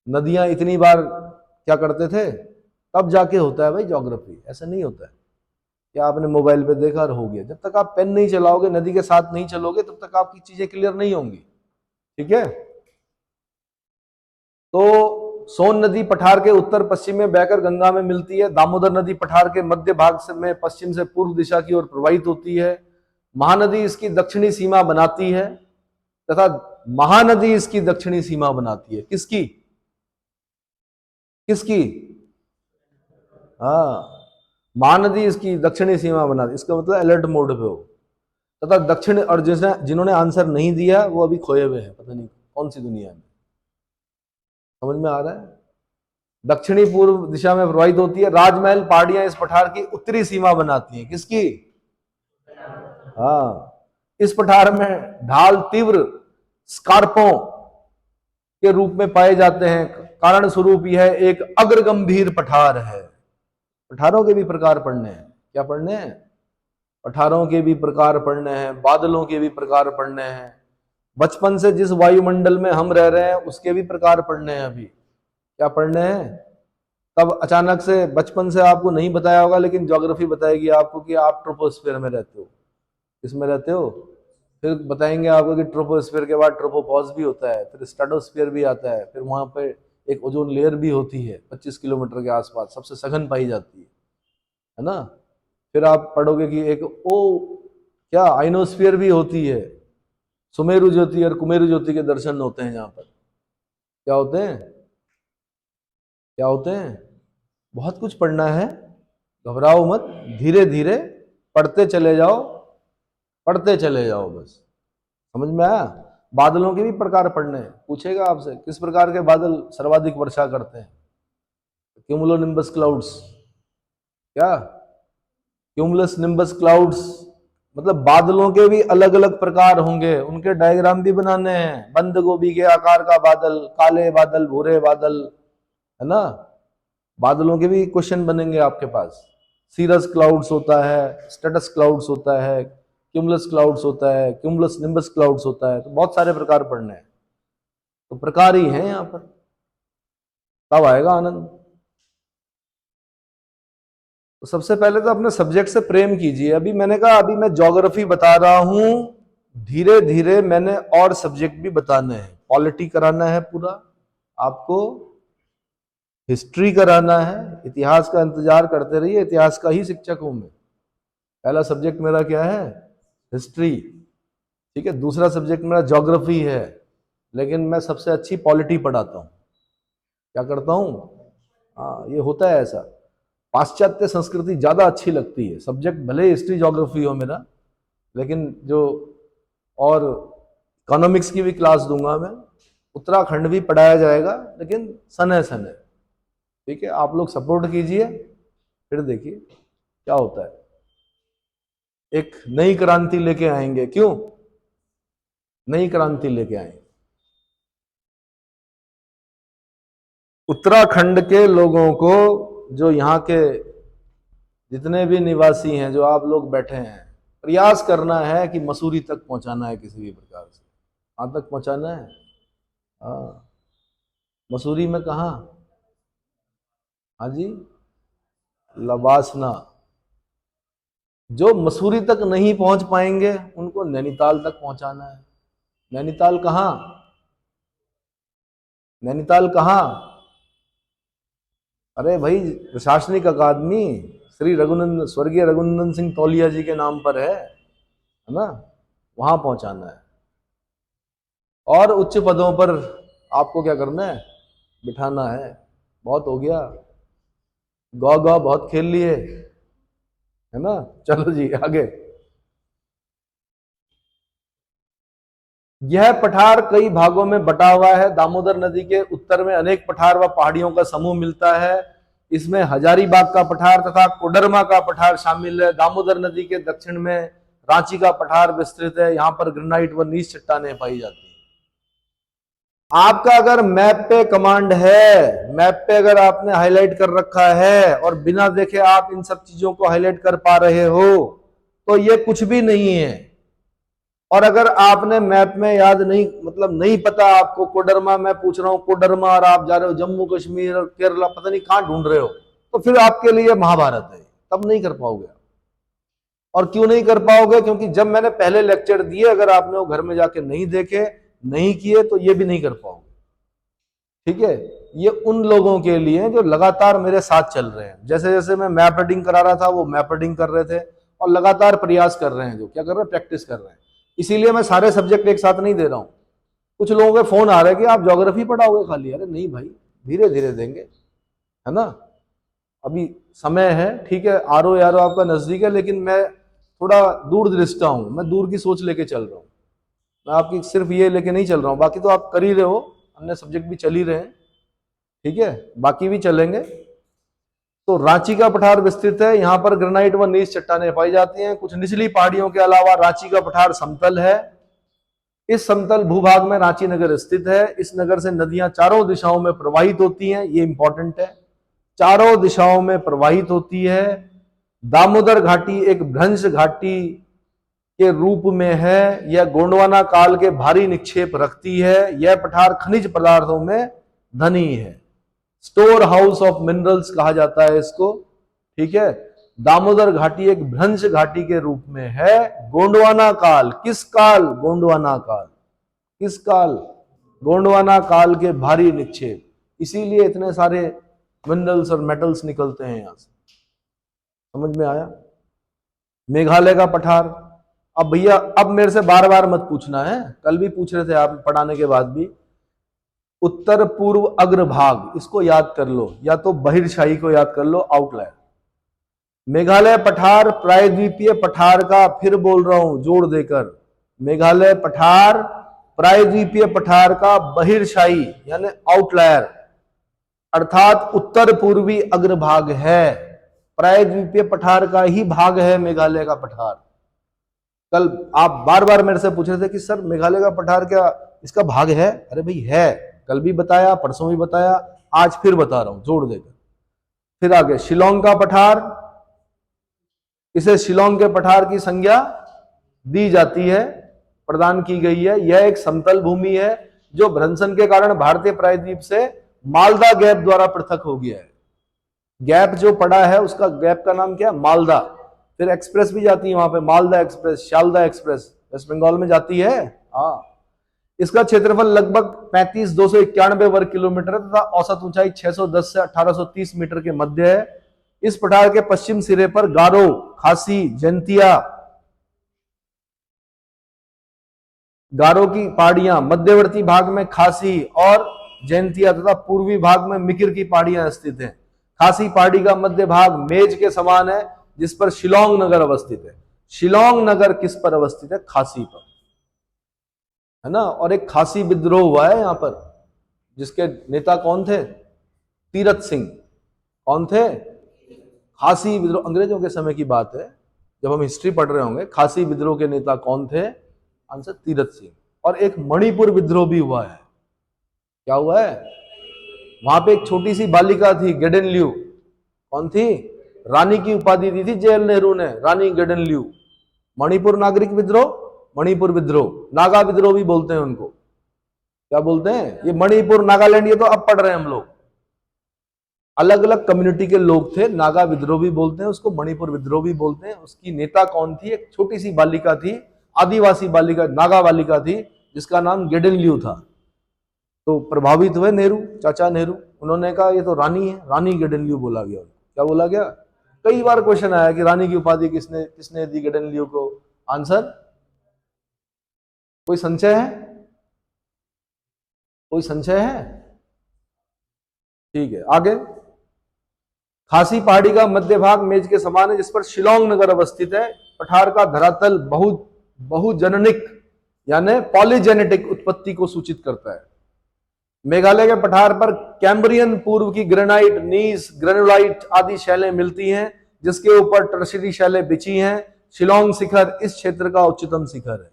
नदियां इतनी बार क्या करते थे, तब जाके होता है भाई ज्योग्राफी, ऐसा नहीं होता है कि आपने मोबाइल पे देखा और हो गया। जब तक आप पेन नहीं चलाओगे, नदी के साथ नहीं चलोगे, तब तक आपकी चीजें क्लियर नहीं होंगी, ठीक है। तो सोन नदी पठार के उत्तर पश्चिम में बहकर गंगा में मिलती है। दामोदर नदी पठार के मध्य भाग से में पश्चिम से पूर्व दिशा की ओर प्रवाहित होती है। महानदी इसकी दक्षिणी सीमा बनाती है, तथा महानदी इसकी दक्षिणी सीमा बनाती है। किसकी? किसकी? हाँ, महानदी इसकी दक्षिणी सीमा बनाती, इसका मतलब अलर्ट मोड पे हो। तथा दक्षिण, और जिन्होंने आंसर नहीं दिया वो अभी खोए हुए हैं, पता नहीं कौन सी दुनिया में। समझ में आ रहा है? दक्षिणी पूर्व दिशा में प्रवाहित होती है। राजमहल पहाड़ियां इस पठार की उत्तरी सीमा बनाती हैं। किसकी? हाँ, इस पठार में ढाल तीव्र स्कार्पों के रूप में पाए जाते हैं। कारण स्वरूप यह एक अग्र गंभीर पठार है। पठारों के भी प्रकार पढ़ने हैं। क्या पढ़ने हैं? पठारों के भी प्रकार पढ़ने हैं, बादलों के भी प्रकार पढ़ने हैं, बचपन से जिस वायुमंडल में हम रह रहे हैं उसके भी प्रकार पढ़ने हैं। अभी क्या पढ़ने हैं? तब अचानक से बचपन से आपको नहीं बताया होगा, लेकिन ज्योग्राफी बताएगी आपको कि आप ट्रोपोस्फीयर में रहते हो। किसमें रहते हो? फिर बताएंगे आपको कि ट्रोपोस्फीयर के बाद ट्रोपोपॉज भी होता है, फिर स्ट्रेटोस्फीयर भी आता है, फिर वहां पे एक ओजोन लेयर भी होती है 25 किलोमीटर के आसपास, सबसे सघन पाई जाती है ना। फिर आप पढ़ोगे कि एक क्या आइनोस्फीयर भी होती है। सुमेरु ज्योति और कुमेरु ज्योति के दर्शन होते हैं यहाँ पर। क्या होते हैं? क्या होते हैं? बहुत कुछ पढ़ना है, घबराओ मत, धीरे धीरे पढ़ते चले जाओ, पढ़ते चले जाओ, बस। समझ में आया? बादलों के भी प्रकार पढ़ने हैं। पूछेगा आपसे किस प्रकार के बादल सर्वाधिक वर्षा करते हैं? Cumulonimbus clouds. क्या? क्यूमुलस निम्बस क्लाउड्स, मतलब बादलों के भी अलग अलग प्रकार होंगे, उनके डायग्राम भी बनाने हैं। बंद गोभी के आकार का बादल, काले बादल, भूरे बादल, है ना। बादलों के भी क्वेश्चन बनेंगे आपके पास। सीरस क्लाउड्स होता है, स्टेटस क्लाउड्स होता है, क्यूमुलस क्लाउड्स होता है, क्यूमुलस निम्बस क्लाउड्स होता है। तो बहुत सारे प्रकार पढ़ने हैं, तो प्रकार ही हैं यहाँ पर, तब आएगा आनंद। तो सबसे पहले तो अपने सब्जेक्ट से प्रेम कीजिए। अभी मैंने कहा अभी मैं ज्योग्राफी बता रहा हूं, धीरे धीरे मैंने और सब्जेक्ट भी बताने हैं। पॉलिटी कराना है पूरा, आपको हिस्ट्री कराना है, इतिहास का इंतजार करते रहिए, इतिहास का ही शिक्षक हूं मैं। पहला सब्जेक्ट मेरा क्या है? हिस्ट्री, ठीक है। दूसरा सब्जेक्ट मेरा ज्योग्राफी है, लेकिन मैं सबसे अच्छी पॉलिटी पढ़ाता हूँ। क्या करता हूँ? हाँ, ये होता है ऐसा। पाश्चात्य संस्कृति ज्यादा अच्छी लगती है, सब्जेक्ट भले हिस्ट्री ज्योग्राफी हो मेरा, लेकिन जो और इकोनॉमिक्स की भी क्लास दूंगा मैं, उत्तराखंड भी पढ़ाया जाएगा, लेकिन सन है, ठीक है। आप लोग सपोर्ट कीजिए, फिर देखिए क्या होता है। एक नई क्रांति लेके आएंगे। क्यों नई क्रांति लेके आएंगे? उत्तराखंड के लोगों को, जो यहाँ के जितने भी निवासी हैं, जो आप लोग बैठे हैं, प्रयास करना है कि मसूरी तक पहुंचाना है, किसी भी प्रकार से कहां तक पहुंचाना है? हाँ, मसूरी में कहा? हाँ जी, लबासना। जो मसूरी तक नहीं पहुंच पाएंगे उनको नैनीताल तक पहुंचाना है। नैनीताल कहाँ? नैनीताल कहाँ? अरे भाई, प्रशासनिक अकादमी श्री रघुनंदन, स्वर्गीय रघुनंदन सिंह तौलिया जी के नाम पर है ना? वहां पहुंचाना है। और उच्च पदों पर आपको क्या करना है? बिठाना है। बहुत हो गया, गौ गौ बहुत खेल लिए, है ना? चलो जी आगे। यह पठार कई भागों में बटा हुआ है। दामोदर नदी के उत्तर में अनेक पठार व पहाड़ियों का समूह मिलता है। इसमें हजारीबाग का पठार तथा कोडरमा का पठार शामिल है। दामोदर नदी के दक्षिण में रांची का पठार विस्तृत है। यहाँ पर ग्रेनाइट व नीच चट्टानें पाई जाती हैं। आपका अगर मैप पे कमांड है, मैप पे अगर आपने हाईलाइट कर रखा है और बिना देखे आप इन सब चीजों को हाईलाइट कर पा रहे हो, तो ये कुछ भी नहीं है। और अगर आपने मैप में याद नहीं, मतलब नहीं पता आपको, कोडरमा मैं पूछ रहा हूं, कोडरमा, और आप जा रहे हो जम्मू कश्मीर और केरला, पता नहीं कहां ढूंढ रहे हो, तो फिर आपके लिए महाभारत है, तब नहीं कर पाओगे। और क्यों नहीं कर पाओगे? क्योंकि जब मैंने पहले लेक्चर दिए, अगर आपने वो घर में जाके नहीं देखे, नहीं किए, तो ये भी नहीं कर पाओगे, ठीक है। ये उन लोगों के लिए जो लगातार मेरे साथ चल रहे हैं। जैसे जैसे मैं मैप रीडिंग करा रहा था, वो मैप रीडिंग कर रहे थे और लगातार प्रयास कर रहे हैं, जो क्या कर रहे हैं, प्रैक्टिस कर रहे हैं। इसीलिए मैं सारे सब्जेक्ट एक साथ नहीं दे रहा हूं। कुछ लोगों के फोन आ रहे हैं कि आप ज्योग्राफी पढ़ाओगे खाली। अरे नहीं भाई, धीरे धीरे देंगे, है ना? अभी समय है, ठीक है। आरो यारो आपका नजदीक है, लेकिन मैं थोड़ा दूर दृष्टा हूं, मैं दूर की सोच लेके चल रहा हूं। मैं आपकी सिर्फ ये लेके नहीं चल रहा हूं, बाकी तो आप कर ही रहे हो, अन्य सब्जेक्ट भी चल ही रहे हैं, ठीक है, बाकी भी चलेंगे। तो रांची का पठार विस्तृत है। यहाँ पर ग्रेनाइट व नीच चट्टानें पाई जाती हैं। कुछ निचली पहाड़ियों के अलावा रांची का पठार समतल है। इस समतल भूभाग में रांची नगर स्थित है। इस नगर से नदियां चारों दिशाओं में प्रवाहित होती हैं, ये इंपॉर्टेंट है, चारों दिशाओं में प्रवाहित होती है। दामोदर घाटी एक भ्रंश घाटी के रूप में है। यह गोंडवाना काल के भारी निक्षेप रखती है। यह पठार खनिज पदार्थों में धनी है। स्टोर हाउस ऑफ मिनरल्स कहा जाता है इसको, ठीक है। दामोदर घाटी एक भ्रंश घाटी के रूप में है। गोंडवाना काल, किस काल? गोंडवाना काल। किस काल? गोंडवाना काल के भारी निक्षेप, इसीलिए इतने सारे मिनरल्स और मेटल्स निकलते हैं यहां से। समझ में आया? मेघालय का पठार। अब भैया, अब मेरे से बार बार मत पूछना है, कल भी पूछ रहे थे आप पढ़ाने के बाद भी। उत्तर पूर्व अग्रभाग, इसको याद कर लो, या तो बहिर्शाही को याद कर लो, आउटलायर। मेघालय पठार प्रायद्वीपीय पठार का, फिर बोल रहा हूं जोड़ देकर, मेघालय पठार प्रायद्वीपीय पठार का बहिर्शाही यानी आउटलायर, अर्थात उत्तर पूर्वी अग्रभाग है। प्रायद्वीपीय पठार का ही भाग है मेघालय का पठार। कल आप बार बार मेरे से पूछ रहे थे कि सर मेघालय का पठार क्या इसका भाग है? अरे भाई है, कल भी बताया, परसों भी बताया, आज फिर बता रहा हूं जोड़ देकर। फिर आगे शिलोंग का पठार, इसे शिलोंग के पठार की संज्ञा दी जाती है, प्रदान की गई है। यह एक समतल भूमि है जो भ्रंशन के कारण भारतीय प्रायद्वीप से मालदा गैप द्वारा पृथक हो गया है। गैप जो पड़ा है उसका गैप का नाम क्या है? मालदा। फिर एक्सप्रेस भी जाती है वहां पे, Malda express, Sealdah express, West Bengal में जाती है। हाँ, इसका क्षेत्रफल लगभग 35,291 वर्ग किलोमीटर है तथा औसत ऊंचाई 610 से 1830 मीटर के मध्य है। इस पठार के पश्चिम सिरे पर गारो, खासी, जैंतिया, गारो की पहाड़ियां, मध्यवर्ती भाग में खासी और जैंतिया तथा पूर्वी भाग में मिकिर की पहाड़ियां स्थित हैं। खासी पहाड़ी का मध्य भाग मेज के समान है जिस पर शिलोंग नगर अवस्थित है। शिलोंग नगर किस पर अवस्थित है? खासी पर, है ना। और एक खासी विद्रोह हुआ है यहां पर, जिसके नेता कौन थे? तीरथ सिंह। कौन थे? खासी विद्रोह, अंग्रेजों के समय की बात है, जब हम हिस्ट्री पढ़ रहे होंगे। खासी विद्रोह के नेता कौन थे? आंसर तीरथ सिंह। और एक मणिपुर विद्रोह भी हुआ है। क्या हुआ है? वहां पे एक छोटी सी बालिका थी, गेडेनल्यू। कौन थी? रानी की उपाधि दी थी जवाहरलाल नेहरू ने, रानी गेडेनल्यू। मणिपुर नागरिक विद्रोह, मणिपुर विद्रोह, नागा विद्रोह भी बोलते हैं उनको। क्या बोलते हैं? ये मणिपुर, नागालैंड, ये तो अब पढ़ रहे हैं हम लोग। अलग अलग कम्युनिटी के लोग थे, नागा विद्रोह भी बोलते हैं उसको, मणिपुर विद्रोह भी बोलते हैं। उसकी नेता कौन थी? एक छोटी सी बालिका थी, आदिवासी बालिका, नागा बालिका थी, जिसका नाम गेडेनल्यू था। तो प्रभावित हुए नेहरू, चाचा नेहरू। उन्होंने कहा ये तो रानी है, रानी गेडेनल्यू बोला गया। क्या बोला गया? कई बार क्वेश्चन आया कि रानी की उपाधि किसने किसने दी गेडेनल्यू को। आंसर, कोई संशय है? कोई संशय है? ठीक है, आगे। खासी पहाड़ी का मध्य भाग मेज के समान है जिस पर शिलोंग नगर अवस्थित है। पठार का धरातल बहुजननिक यानी पॉलीजेनेटिक उत्पत्ति को सूचित करता है। मेघालय के पठार पर कैम्ब्रियन पूर्व की ग्रेनाइट, नीस, ग्रेनुलाइट आदि शैलें मिलती हैं, जिसके ऊपर टर्शियरी शैलें बिछी हैं। शिलोंग शिखर इस क्षेत्र का उच्चतम शिखर है।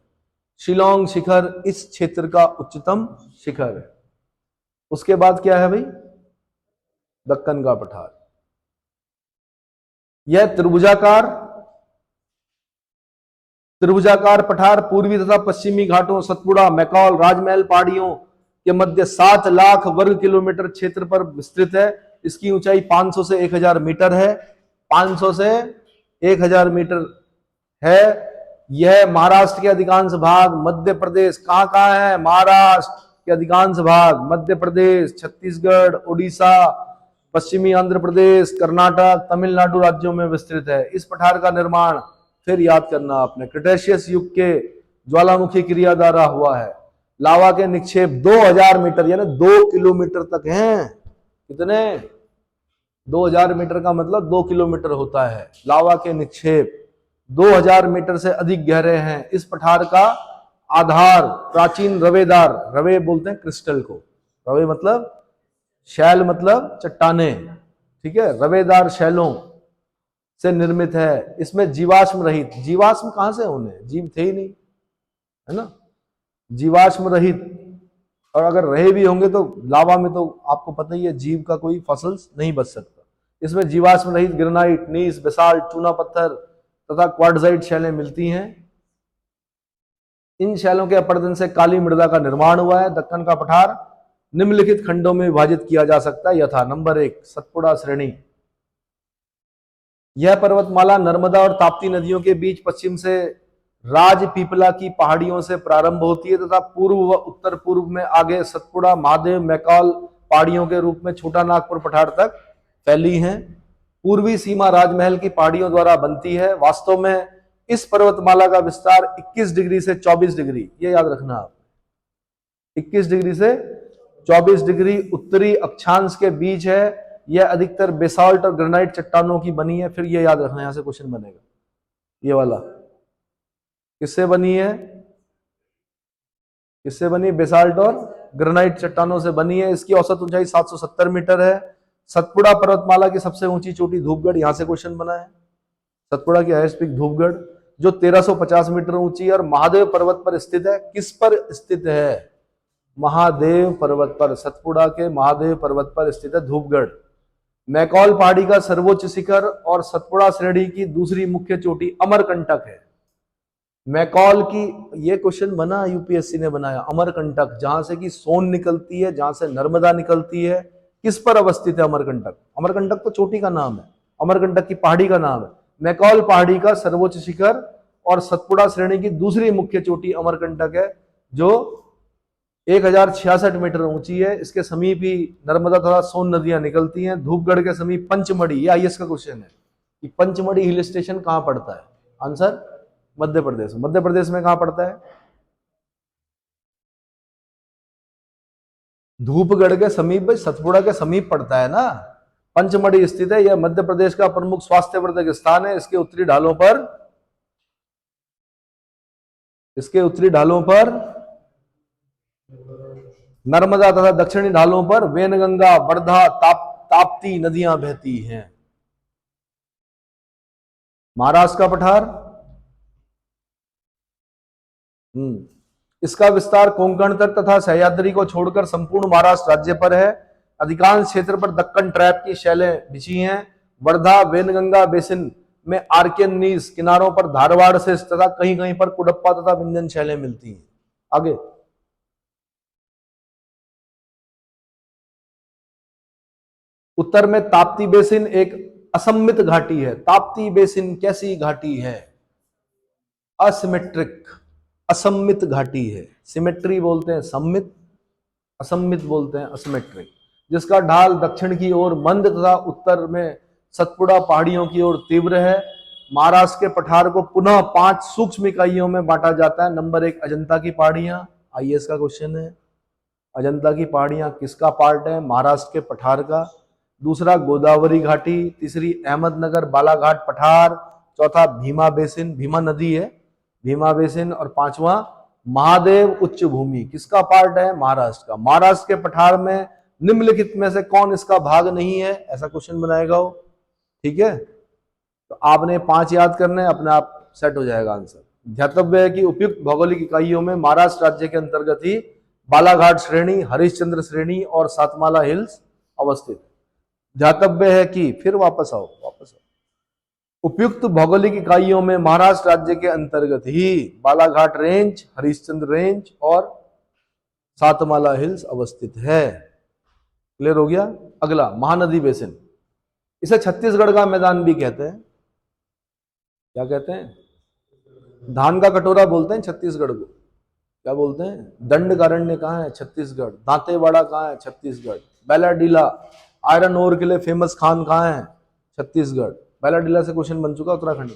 शिलोंग शिखर इस क्षेत्र का उच्चतम शिखर है। उसके बाद क्या है भाई? दक्कन का पठार। यह त्रिभुजाकार पठार पूर्वी तथा पश्चिमी घाटों, सतपुड़ा, मैकॉल, राजमहल पहाड़ियों के मध्य 7 लाख वर्ग किलोमीटर क्षेत्र पर विस्तृत है। इसकी ऊंचाई 500 से 1000 मीटर है। 500 से 1000 मीटर है। यह महाराष्ट्र के अधिकांश भाग, मध्य प्रदेश, कहां है? महाराष्ट्र के अधिकांश भाग, मध्य प्रदेश, छत्तीसगढ़, उड़ीसा, पश्चिमी आंध्र प्रदेश, कर्नाटक, तमिलनाडु राज्यों में विस्तृत है। इस पठार का निर्माण, फिर याद करना आपने, क्रिटेशियस युग के ज्वालामुखी क्रिया द्वारा हुआ है। लावा के निक्षेप 2000 मीटर यानी 2 किलोमीटर तक हैं। कितने? 2000 मीटर का मतलब 2 किलोमीटर होता है। लावा के निक्षेप 2000 मीटर से अधिक गहरे हैं। इस पठार का आधार प्राचीन रवेदार, रवे बोलते हैं क्रिस्टल को, रवे मतलब शैल, मतलब चट्टाने, ठीक है, रवेदार शैलों से निर्मित है। इसमें जीवाश्म रहित, जीवाश्म कहां से होने? जीव थे ही नहीं, है ना। जीवाश्म रहित, और अगर रहे भी होंगे तो लावा में तो आपको पता ही है जीव का कोई फसल नहीं बच सकता। इसमें जीवाश्म रहित ग्रेनाइट, नीस, बेसाल्ट, चूना पत्थर तथा क्वार्टजाइट शैलें मिलती हैं। इन शैलों के अपरदन से काली मृदा का निर्माण हुआ है। दक्कन का पठार निम्नलिखित खंडों में विभाजित किया जा सकता है यथा। नंबर 1, सतपुड़ा श्रेणी। यह पर्वतमाला नर्मदा और ताप्ती नदियों के बीच पश्चिम से राजपीपला की पहाड़ियों से प्रारंभ होती है तथा पूर्व व उत्तर पूर्व में आगे सतपुड़ा, महादेव, मैकॉल पहाड़ियों के रूप में छोटा नागपुर पठार तक फैली हैं। पूर्वी सीमा राजमहल की पहाड़ियों द्वारा बनती है। वास्तव में इस पर्वतमाला का विस्तार 21 डिग्री से 24 डिग्री, ये याद रखना आप, 21 डिग्री से 24 डिग्री उत्तरी अक्षांश के बीच है। यह अधिकतर बेसाल्ट और ग्रेनाइट चट्टानों की बनी है। फिर ये याद रखना, यहां से क्वेश्चन बनेगा, ये वाला किससे बनी है? किससे बनी? बेसाल्ट और ग्रेनाइट चट्टानों से बनी है। इसकी औसत ऊंचाई 770 मीटर है। सतपुड़ा पर्वतमाला की सबसे ऊंची चोटी धूपगढ़, यहां से क्वेश्चन बना है। सतपुड़ा की हाईएस्ट पीक धूपगढ़ जो 1350 मीटर ऊंची है और महादेव पर्वत पर स्थित है। किस पर स्थित है? महादेव पर्वत पर, सतपुड़ा के महादेव पर्वत पर स्थित है धूपगढ़। मैकॉल पहाड़ी का सर्वोच्च शिखर और सतपुड़ा श्रेणी की दूसरी मुख्य चोटी अमरकंटक है। मैकॉल की, ये क्वेश्चन बना यूपीएससी ने बनाया, अमरकंटक, जहां से कि सोन निकलती है, जहां से नर्मदा निकलती है, किस पर अवस्थित है अमरकंटक? अमरकंटक तो चोटी का नाम है, अमरकंटक की पहाड़ी का नाम है। मैकॉल पहाड़ी का सर्वोच्च शिखर और सतपुड़ा श्रेणी की दूसरी मुख्य चोटी अमरकंटक है, जो 1066 मीटर ऊंची है। इसके समीप ही नर्मदा तथा सोन नदियां निकलती हैं। धूपगढ़ के समीप पंचमढ़ी, ये आईएएस का क्वेश्चन है कि पंचमढ़ी हिल स्टेशन कहां पड़ता है। आंसर मध्य प्रदेश। मध्य प्रदेश में कहां पड़ता है? धूपगढ़ के समीप, सतपुड़ा के समीप पड़ता है ना। पंचमढ़ी स्थित है। यह मध्य प्रदेश का प्रमुख स्वास्थ्यवर्धक स्थान है। इसके उत्तरी ढालों पर नर्मदा तथा दक्षिणी ढालों पर वेनगंगा, वर्धा, ताप्ती नदियां बहती हैं। महाराष्ट्र का पठार, इसका विस्तार कोंकण तट तथा सह्याद्री को छोड़कर संपूर्ण महाराष्ट्र राज्य पर है। अधिकांश क्षेत्र पर दक्कन ट्रैप की शैलें बिछी हैं। वर्धा वेनगंगा बेसिन में आर्कियन नीस किनारों पर धारवाड़ से तथा कहीं कहीं पर कुडप्पा तथा विंध्यन शैलें मिलती हैं। आगे उत्तर में ताप्ती बेसिन एक असममित घाटी है। ताप्ती बेसिन कैसी घाटी है? असिमेट्रिक, असममित घाटी है। सिमेट्री बोलते हैं सममित, असममित बोलते हैं असिमेट्रिक, जिसका ढाल दक्षिण की ओर मंद तथा उत्तर में सतपुड़ा पहाड़ियों की ओर तीव्र है। महाराष्ट्र के पठार को पुनः 5 सूक्ष्म इकाइयों में बांटा जाता है। नंबर 1 अजंता की पहाड़ियां, आईएएस का क्वेश्चन है। अजंता की पहाड़ियां किसका पार्ट है? महाराष्ट्र के पठार का। दूसरा गोदावरी घाटी, तीसरी अहमदनगर बालाघाट पठार, चौथा भीमा बेसिन, भीमा नदी है, भीमा बेसिन, और पांचवा महादेव उच्च भूमि किसका पार्ट है? महाराष्ट्र का। महाराष्ट्र के पठार में निम्नलिखित में से कौन इसका भाग नहीं है? ऐसा क्वेश्चन बनाएगा वो, ठीक है। तो आपने 5 याद करने, अपने आप सेट हो जाएगा आंसर। ध्यातव्य है कि उपयुक्त भौगोलिक इकाइयों में महाराष्ट्र राज्य के अंतर्गत ही बालाघाट श्रेणी, हरिश्चंद्र श्रेणी और सातमाला हिल्स अवस्थित। ध्यातव्य है कि, फिर वापस आओ, उपयुक्त भौगोलिक इकाइयों में महाराष्ट्र राज्य के अंतर्गत ही बालाघाट रेंज, हरिश्चंद्र रेंज और सातमाला हिल्स अवस्थित है। क्लियर हो गया। अगला महानदी बेसिन, इसे छत्तीसगढ़ का मैदान भी कहते हैं। क्या कहते हैं? धान का कटोरा बोलते हैं छत्तीसगढ़ को। क्या बोलते हैं? दंडकारण्य कहाँ है? छत्तीसगढ़। दांतेवाड़ा कहाँ है? छत्तीसगढ़। बैलाडीला, आयरन ओर के लिए फेमस खान कहाँ है? छत्तीसगढ़। बैलाडीला से क्वेश्चन बन चुका उत्तराखंड।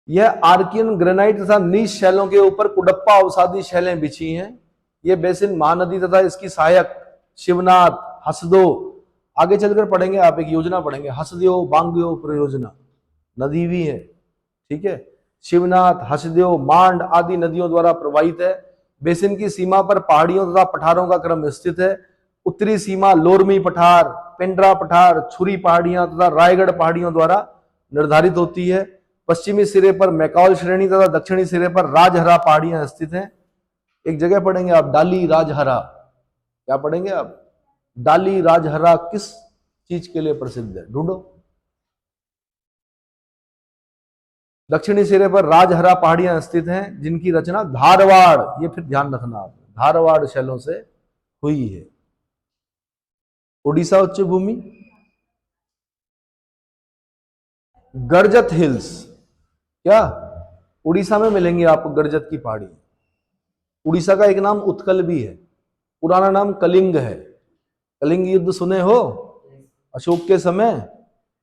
यह आर्कियन ग्रेनाइट तथा नीच शैलों के ऊपर कुडप्पा अवसादी शैलें बिछी हैं। यह बेसिन महानदी तथा इसकी सहायक शिवनाथ, हसदो, आगे चलकर पढ़ेंगे आप, एक योजना पढ़ेंगे, हसदेव बांग्यो परियोजना, नदी भी है, ठीक है। शिवनाथ, हसदेव, मांड आदि नदियों द्वारा प्रवाहित है। बेसिन की सीमा पर पहाड़ियों तथा पठारों का क्रम स्थित है। उत्तरी सीमा लोरमी पठार, पेंड्रा पठार, छुरी पहाड़ियां तथा रायगढ़ पहाड़ियों द्वारा निर्धारित होती है। पश्चिमी सिरे पर मैकॉल श्रेणी तथा दक्षिणी सिरे पर राजहरा पहाड़ियां स्थित हैं। एक जगह पढ़ेंगे आप, डाली राजहरा। क्या पढ़ेंगे आप? डाली राजहरा किस चीज के लिए प्रसिद्ध है? ढूंढो। दक्षिणी सिरे पर राजहरा पहाड़ियां स्थित हैं, जिनकी रचना धारवाड़, ये फिर ध्यान रखना आप, धारवाड़ शैलों से हुई है। उड़ीसा उच्च भूमि, गर्जत हिल्स, क्या उड़ीसा में मिलेंगे आपको गर्जत की पहाड़ी। उड़ीसा का एक नाम उत्कल भी है, पुराना नाम कलिंग है। कलिंग युद्ध सुने हो? अशोक के समय,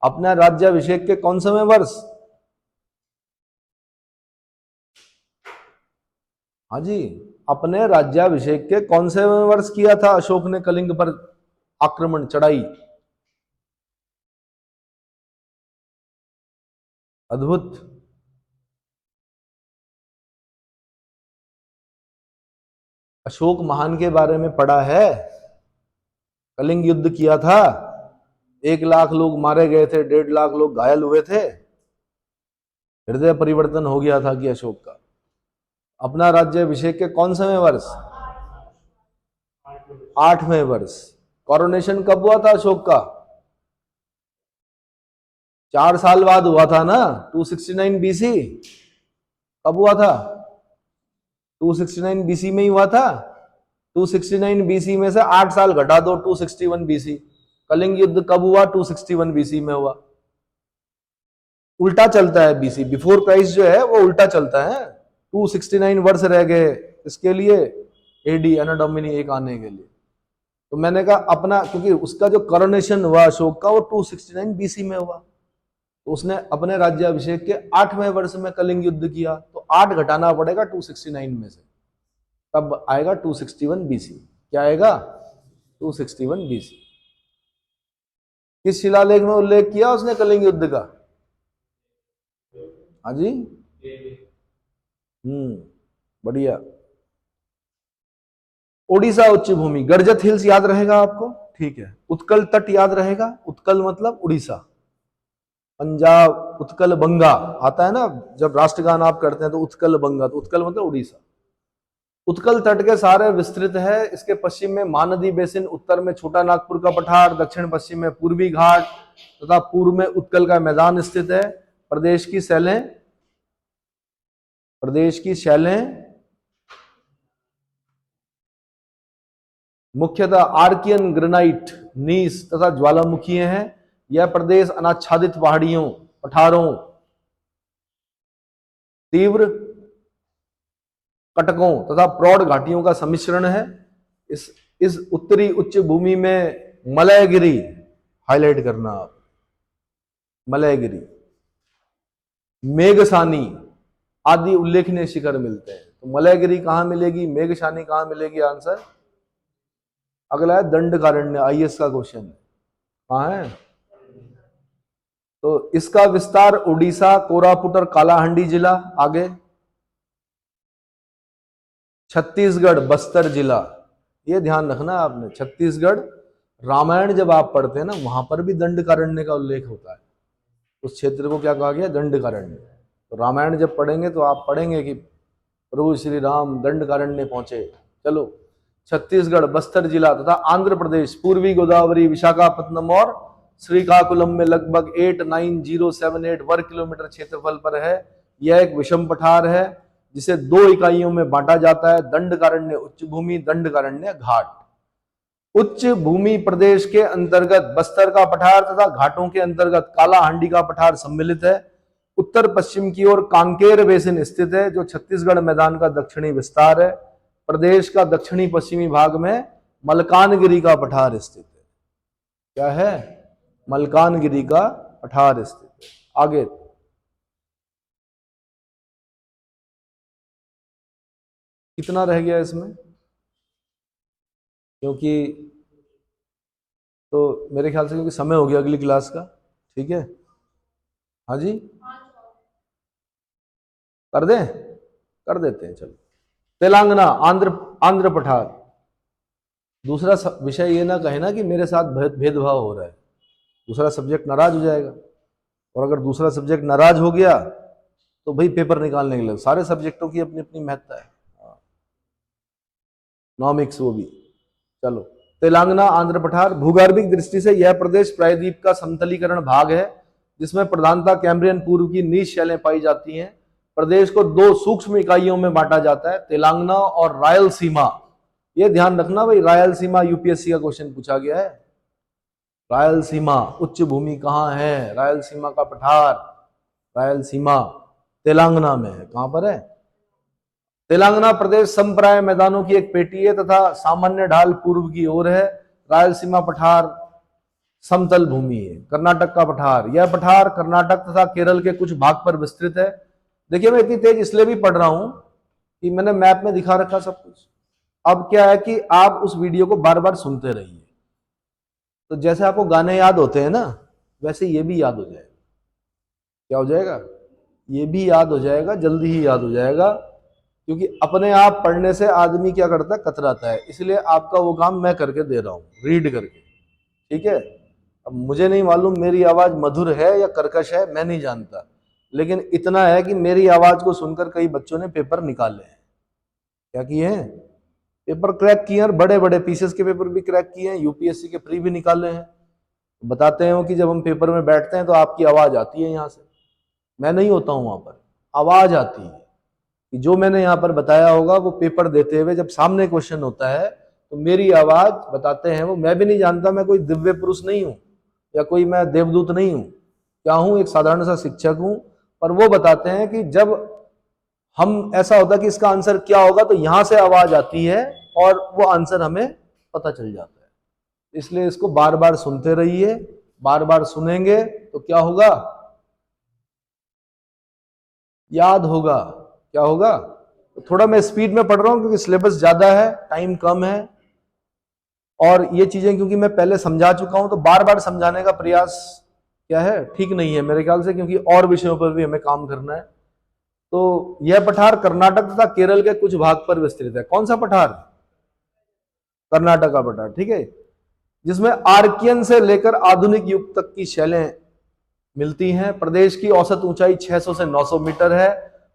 अपना राज्याभिषेक के कौन समय वर्ष? हाँ जी, अपने राज्याभिषेक के कौन से वर्ष किया था अशोक ने कलिंग पर आक्रमण, चढ़ाई? अद्भुत। अशोक महान के बारे में पढ़ा है। कलिंग युद्ध किया था, 1 लाख लोग मारे गए थे, 1.5 लाख लोग घायल हुए थे। हृदय परिवर्तन हो गया था कि अशोक का। अपना राज्याभिषेक के कौन समय वर्ष? 8वें वर्ष। कोरोनेशन कब हुआ था अशोक का? 4 साल बाद हुआ था ना, 269 बीसी। कब हुआ था? 269 बीसी में ही हुआ था। 269 बीसी में से 8 साल घटा दो, 261 बीसी। कलिंग युद्ध कब हुआ? 261 बीसी में हुआ। उल्टा चलता है बीसी, बिफोर क्राइस्ट जो है वो उल्टा चलता है। 269 वर्ष रह गए इसके लिए, एडी एना डोमिनी एक आने के लिए। तो मैंने कहा अपना, क्योंकि उसका जो करोनेशन हुआ अशोक का वो 269 बीसी में हुआ, तो उसने अपने राज्याभिषेक के 8वें वर्ष में कलिंग युद्ध किया, तो 8 घटाना पड़ेगा 269 में से, तब आएगा 261 बीसी। क्या आएगा? 261 बीसी। किस शिलालेख में उल्लेख किया उसने कलिंग युद्ध का? हाँ जी, बढ़िया। ओडिशा उच्च भूमि, गर्जत हिल्स याद रहेगा आपको, ठीक है। उत्कल तट याद रहेगा, उत्कल मतलब उड़ीसा, पंजाब, उत्कल बंगा आता है ना, जब राष्ट्रगान आप करते हैं तो उत्कल बंगा, तो उत्कल मतलब उड़ीसा। उत्कल तट के सारे विस्तृत है। इसके पश्चिम में महानदी बेसिन, उत्तर में छोटा नागपुर का पठार, दक्षिण पश्चिम में पूर्वी घाट तथा पूर्व में उत्कल का मैदान स्थित है। प्रदेश की शैलें मुख्यतः आर्कियन, ग्रेनाइट, नीस तथा ज्वालामुखीय हैं। यह प्रदेश अनाच्छादित पहाड़ियों, पठारों, तीव्र कटकों तथा प्रौढ़ घाटियों का सम्मिश्रण है। इस उत्तरी उच्च भूमि में मलयगिरी, हाईलाइट करना आप, मलयगिरी, मेघसानी आदि उल्लेखनीय शिखर मिलते हैं। तो मलयगिरी कहां मिलेगी, मेघसानी कहां मिलेगी? आंसर अगला है दंडकारण्य, आईएएस का क्वेश्चन कहां है? तो इसका विस्तार उड़ीसा, कोरापुट और कालाहांडी जिला, आगे छत्तीसगढ़, बस्तर जिला। ये ध्यान रखना आपने, छत्तीसगढ़, रामायण जब आप पढ़ते हैं ना वहां पर भी दंडकारण्य का उल्लेख होता है। उस क्षेत्र को क्या कहा गया? दंडकारण्य। तो रामायण जब पढ़ेंगे तो आप पढ़ेंगे कि प्रभु श्री राम दंडकारण्य पहुंचे। चलो, छत्तीसगढ़, बस्तर जिला तथा आंध्र प्रदेश, पूर्वी गोदावरी, विशाखापत्तनम और श्रीकाकुलम में लगभग 89078 वर्ग किलोमीटर क्षेत्रफल पर है। यह एक विषम पठार है जिसे 2 इकाइयों में बांटा जाता है, दंडकारण्य उच्च भूमि, दंडकारण्य घाट। उच्च भूमि प्रदेश के अंतर्गत बस्तर का पठार तथा घाटों के अंतर्गत कालाहांडी का पठार सम्मिलित है। उत्तर पश्चिम की ओर कांकेर बेसिन स्थित है जो छत्तीसगढ़ मैदान का दक्षिणी विस्तार है। प्रदेश का दक्षिणी पश्चिमी भाग में मलकानगिरी का पठार स्थित है। क्या है? मलकानगिरी का पठार स्थित है। आगे कितना रह गया इसमें? क्योंकि तो मेरे ख्याल से क्योंकि समय हो गया अगली क्लास का, ठीक है? हाँ जी, कर दें? कर देते हैं, चलो। तेलंगाना, आंध्र पठार। दूसरा विषय ये ना कहे ना कि मेरे साथ भेदभाव हो रहा है, दूसरा सब्जेक्ट नाराज हो जाएगा। और अगर दूसरा सब्जेक्ट नाराज हो गया तो भाई पेपर निकालने के लिए सारे सब्जेक्टों की अपनी अपनी महत्ता है, इकोनॉमिक्स वो भी। चलो, तेलंगाना, आंध्र पठार। भूगर्भिक दृष्टि से यह प्रदेश प्रायद्वीप का समतलीकरण भाग है जिसमें प्रधानता कैम्ब्रियन पूर्व की नीच शैलें पाई जाती हैं। प्रदेश को 2 सूक्ष्म इकाइयों में बांटा जाता है, तेलंगाना और रायलसीमा। यह ध्यान रखना भाई, रायलसीमा यूपीएससी का क्वेश्चन पूछा गया है। रायलसीमा उच्च भूमि कहाँ है? रायलसीमा का पठार, रायलसीमा तेलंगाना में है। कहां पर है? तेलंगाना प्रदेश समप्राय मैदानों की एक पेटी है तथा सामान्य ढाल पूर्व की ओर है। रायलसीमा पठार समतल भूमि है। कर्नाटक का पठार, यह पठार कर्नाटक तथा केरल के कुछ भाग पर विस्तृत है। देखिए, मैं इतनी तेज इसलिए भी पढ़ रहा हूं कि मैंने मैप में दिखा रखा सब कुछ। अब क्या है कि आप उस वीडियो को बार बार सुनते रहिए, तो जैसे आपको गाने याद होते हैं ना, वैसे ये भी याद हो जाएगा। क्या हो जाएगा? ये भी याद हो जाएगा, जल्दी ही याद हो जाएगा। क्योंकि अपने आप पढ़ने से आदमी क्या करता है? कतराता है। इसलिए आपका वो काम मैं करके दे रहा हूँ, रीड करके, ठीक है? अब मुझे नहीं मालूम मेरी आवाज मधुर है या कर्कश है, मैं नहीं जानता, लेकिन इतना है कि मेरी आवाज को सुनकर कई बच्चों ने पेपर निकाले हैं। क्या किए हैं? पेपर क्रैक किए हैं, बड़े बड़े पीसेस के पेपर भी क्रैक किए हैं, यूपीएससी के प्री भी निकाले हैं। बताते हैं कि जब हम पेपर में बैठते हैं तो आपकी आवाज आती है यहाँ से, मैं नहीं होता हूं वहां पर, आवाज आती है कि जो मैंने यहाँ पर बताया होगा वो पेपर देते हुए जब सामने क्वेश्चन होता है तो मेरी आवाज बताते हैं वो। मैं भी नहीं जानता, मैं कोई दिव्य पुरुष नहीं हूं या कोई मैं देवदूत नहीं हूं, क्या हूं? एक साधारण सा शिक्षक हूं। पर वो बताते हैं कि जब हम ऐसा होता है कि इसका आंसर क्या होगा, तो यहां से आवाज आती है और वो आंसर हमें पता चल जाता है। इसलिए इसको बार बार सुनते रहिए, बार बार सुनेंगे तो क्या होगा, याद होगा। क्या होगा, तो थोड़ा मैं स्पीड में पढ़ रहा हूं क्योंकि सिलेबस ज्यादा है, टाइम कम है, और ये चीजें क्योंकि मैं पहले समझा चुका हूं तो बार बार समझाने का प्रयास क्या है, ठीक नहीं है मेरे ख्याल से, क्योंकि और विषयों पर भी हमें काम करना है। तो यह पठार कर्नाटक तथा केरल के कुछ भाग पर विस्तृत है। कौन सा पठार, कर्नाटक का पठार, ठीक है, जिसमें आर्कियन से लेकर आधुनिक युग तक की शैलें मिलती हैं। प्रदेश की औसत ऊंचाई 600 से 900 मीटर है।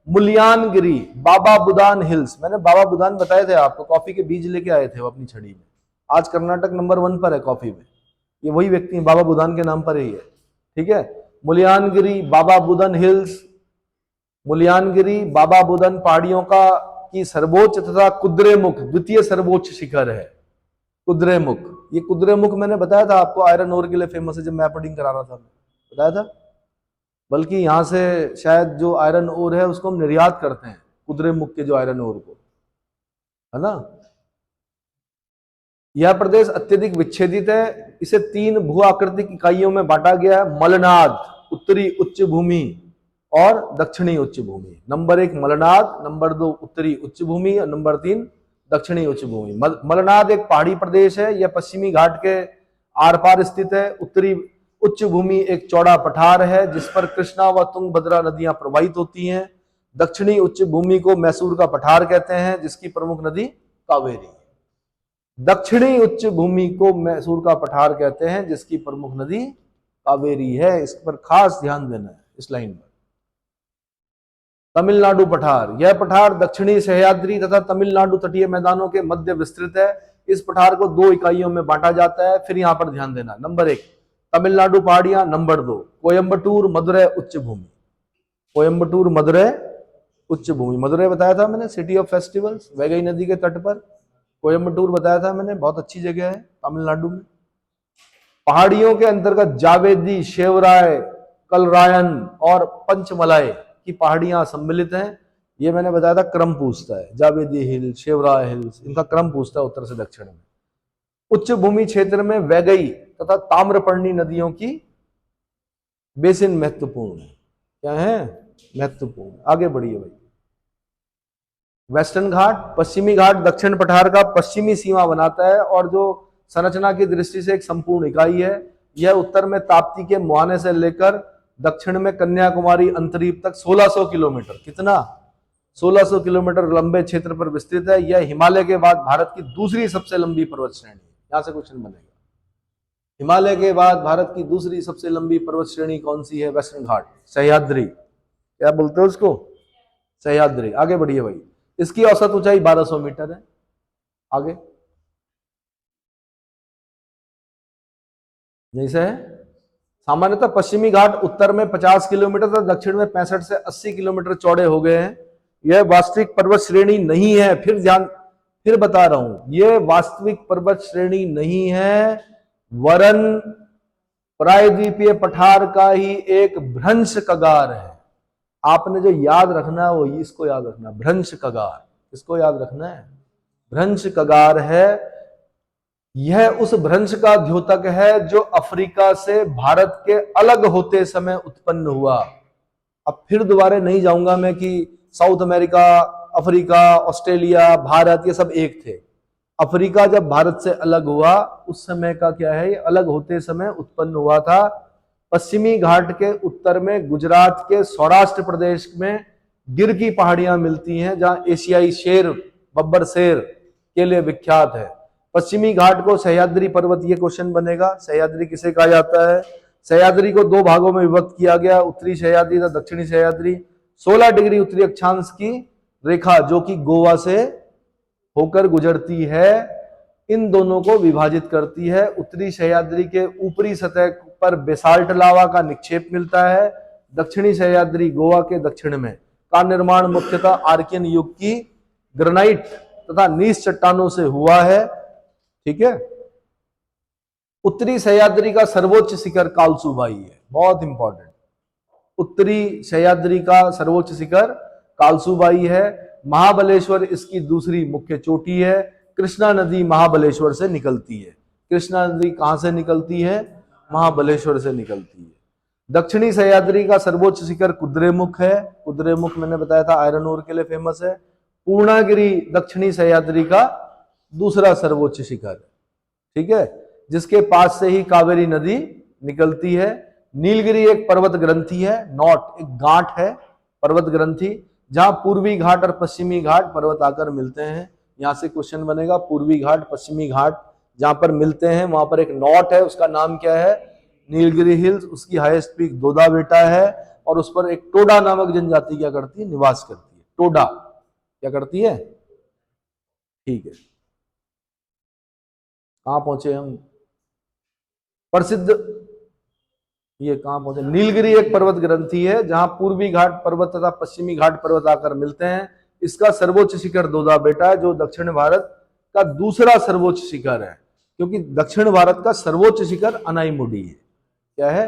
मुलियानगिरी, बाबा बुदान हिल्स, मैंने बाबा बुदान बताए थे आपको, कॉफी के बीज लेके आए थे वो अपनी छड़ी में। आज कर्नाटक नंबर 1 पर है कॉफी में, ये वही व्यक्ति है, बाबा बुदान के नाम पर ही है, ठीक है। मुलियानगिरी, बाबा बुदन हिल्स, मुलियानगिरी बाबा बुदन पहाड़ियों का की सर्वोच्च तथा कुद्रेमुख द्वितीय सर्वोच्च शिखर है। कुद्रेमुख, ये कुद्रेमुख मैंने बताया था आपको, आयरन ओर के लिए फेमस है, जब मैपिंग करा रहा था बताया था। बल्कि यहां से शायद जो आयरन ओर है उसको हम निर्यात करते हैं, कुद्रेमुख के जो आयरन ओर को, है ना। यह प्रदेश अत्यधिक विच्छेदित है। इसे 3 भू आकृतिक इकाइयों में बांटा गया है। मलनाद, उत्तरी उच्च भूमि और दक्षिणी उच्च भूमि। नंबर 1 मलनाद, नंबर 2 उत्तरी उच्च भूमि और नंबर 3 दक्षिणी उच्च भूमि। मलनाद एक पहाड़ी प्रदेश है, यह पश्चिमी घाट के आर पार स्थित है। उत्तरी उच्च भूमि एक चौड़ा पठार है जिस पर कृष्णा व तुंगभद्रा नदियां प्रवाहित होती हैं। दक्षिणी उच्च भूमि को मैसूर का पठार कहते हैं जिसकी प्रमुख नदी कावेरी। दक्षिणी उच्च भूमि को मैसूर का पठार कहते हैं जिसकी प्रमुख नदी कावेरी है। इस पर खास ध्यान देना है इस लाइन पर। तमिलनाडु पठार, यह पठार दक्षिणी सह्याद्री तथा तमिलनाडु तटीय मैदानों के मध्य विस्तृत है। इस पठार को 2 इकाइयों में बांटा जाता है। फिर यहां पर ध्यान देना, नंबर 1 तमिलनाडु पहाड़ियां, नंबर 2 कोयम्बटूर मदुरै उच्च भूमि। कोयम्बटूर मदुरै उच्च भूमि, मदुरै बताया था मैंने, सिटी ऑफ फेस्टिवल्स, वैगई नदी के तट पर। कोयम्बटूर बताया था मैंने, बहुत अच्छी जगह है तमिलनाडु में। पहाड़ियों के अंतर्गत जावेदी, शेवराय, कलरायन और पंचमलाई की पहाड़ियां सम्मिलित हैं। ये मैंने बताया था, क्रम पूछता है, जावेदी हिल, शेवराय हिल्स, इनका क्रम पूछता है उत्तर से दक्षिण में। उच्च भूमि क्षेत्र में वैगई तथा ताम्रपर्णी नदियों की बेसिन महत्वपूर्ण है। क्या है, महत्वपूर्ण। आगे बढ़िए भाई। वेस्टर्न घाट, पश्चिमी घाट दक्षिण पठार का पश्चिमी सीमा बनाता है और जो संरचना की दृष्टि से एक संपूर्ण इकाई है। यह उत्तर में ताप्ती के मुहाने से लेकर दक्षिण में कन्याकुमारी अंतरीप तक 1600 किलोमीटर, कितना 1600 किलोमीटर लंबे क्षेत्र पर विस्तृत है। यह हिमालय के बाद भारत की दूसरी सबसे लंबी पर्वत श्रेणी है। यहां से क्वेश्चन बनेगा, हिमालय के बाद भारत की दूसरी सबसे लंबी पर्वत श्रेणी कौन सी है? वेस्टर्न घाट, सह्याद्री, क्या बोलते हो उसको, सह्याद्री। आगे बढ़िए भाई। इसकी औसत ऊंचाई 1200 मीटर है। आगे जैसे है, सामान्यतः पश्चिमी घाट उत्तर में 50 किलोमीटर तथा दक्षिण में 65 से 80 किलोमीटर चौड़े हो गए हैं। यह वास्तविक पर्वत श्रेणी नहीं है। फिर बता रहा हूं, यह वास्तविक पर्वत श्रेणी नहीं है, वरन प्रायद्वीपीय पठार का ही एक भ्रंश कगार है। आपने जो याद रखना है वो इसको याद रखना, भ्रंश कगार। इसको याद रखना है, भ्रंश कगार है। यह उस भ्रंश का द्योतक है जो अफ्रीका से भारत के अलग होते समय उत्पन्न हुआ। अब फिर दोबारा नहीं जाऊंगा मैं कि south America, Africa, Australia, Bharat ये सब एक थे। अफ्रीका जब भारत से अलग हुआ उस समय का क्या है, ये अलग होते समय उत्पन्न हुआ था। पश्चिमी घाट के उत्तर में गुजरात के सौराष्ट्र प्रदेश में गिर की पहाड़ियां मिलती हैं जहां एशियाई शेर, बब्बर शेर के लिए विख्यात है। पश्चिमी घाट को सह्याद्री पर्वत, ये क्वेश्चन बनेगा, सह्याद्री किसे कहा जाता है? सह्याद्री को 2 भागों में विभक्त किया गया, उत्तरी सह्याद्री तथा दक्षिणी सह्याद्री। 16 डिग्री उत्तरी अक्षांश की रेखा जो कि गोवा से होकर गुजरती है, इन दोनों को विभाजित करती है। उत्तरी सह्याद्री के ऊपरी सतह पर बेसाल्ट लावा का निक्षेप मिलता है। दक्षिणी सह्याद्री गोवा के दक्षिण में का निर्माण मुख्यतः आर्कियन युग की ग्रेनाइट तथा नीस चट्टानों से हुआ है। ठीक है। उत्तरी सह्याद्री का सर्वोच्च शिखर कालसू भाई है, बहुत इंपॉर्टेंट। उत्तरी सह्याद्री का सर्वोच्च शिखर कालसूबाई है। महाबलेश्वर इसकी दूसरी मुख्य चोटी है। कृष्णा नदी महाबलेश्वर से निकलती है। कृष्णा नदी कहां से निकलती है? महाबलेश्वर से निकलती है। दक्षिणी सह्याद्री का सर्वोच्च शिखर कुद्रेमुख है। कुद्रेमुख मैंने बताया था आयरन ओर के लिए फेमस है। पूर्णागिरी दक्षिणी सह्याद्री का दूसरा सर्वोच्च शिखर है, ठीक है, जिसके पास से ही कावेरी नदी निकलती है। नीलगिरी एक पर्वत ग्रंथि है, नॉट एक गांठ है, पर्वत ग्रंथि, जहां पूर्वी घाट और पश्चिमी घाट पर्वत आकर मिलते हैं। यहां से क्वेश्चन बनेगा, पूर्वी घाट पश्चिमी घाट जहां पर मिलते हैं वहां पर एक नॉट है, उसका नाम क्या है? नीलगिरी हिल्स। उसकी हाईएस्ट पीक दोदा बेटा है और उस पर एक टोडा नामक जनजाति क्या करती है? निवास करती है। टोडा क्या करती है? ठीक है, कहां पहुंचे हम? प्रसिद्ध, ये कहां पहुंचे? नीलगिरी एक पर्वत ग्रंथि है जहां पूर्वी घाट पर्वत तथा पश्चिमी घाट पर्वत आकर मिलते हैं। इसका सर्वोच्च शिखर दोदा बेटा है, जो दक्षिण भारत का दूसरा सर्वोच्च शिखर है, क्योंकि दक्षिण भारत का सर्वोच्च शिखर अनाईमुडी है। क्या है?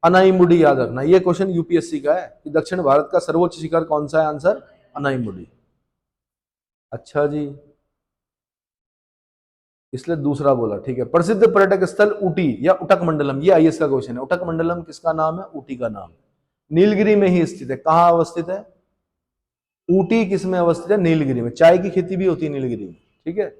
अनाईमुडी, याद रखना, ये क्वेश्चन यूपीएससी का है कि दक्षिण भारत का सर्वोच्च शिखर कौन सा है? आंसर अनाईमुडी। अच्छा जी, इसलिए दूसरा बोला, ठीक है। प्रसिद्ध पर्यटक स्थल ऊटी या उटक मंडलम, ये आईएएस का क्वेश्चन है। उटक मंडलम किसका नाम है? ऊटी का नाम है। नीलगिरी में ही स्थित है। कहां अवस्थित है? ऊटी किस में अवस्थित है? नीलगिरी में। चाय की खेती भी होती है नीलगिरी में, ठीक है।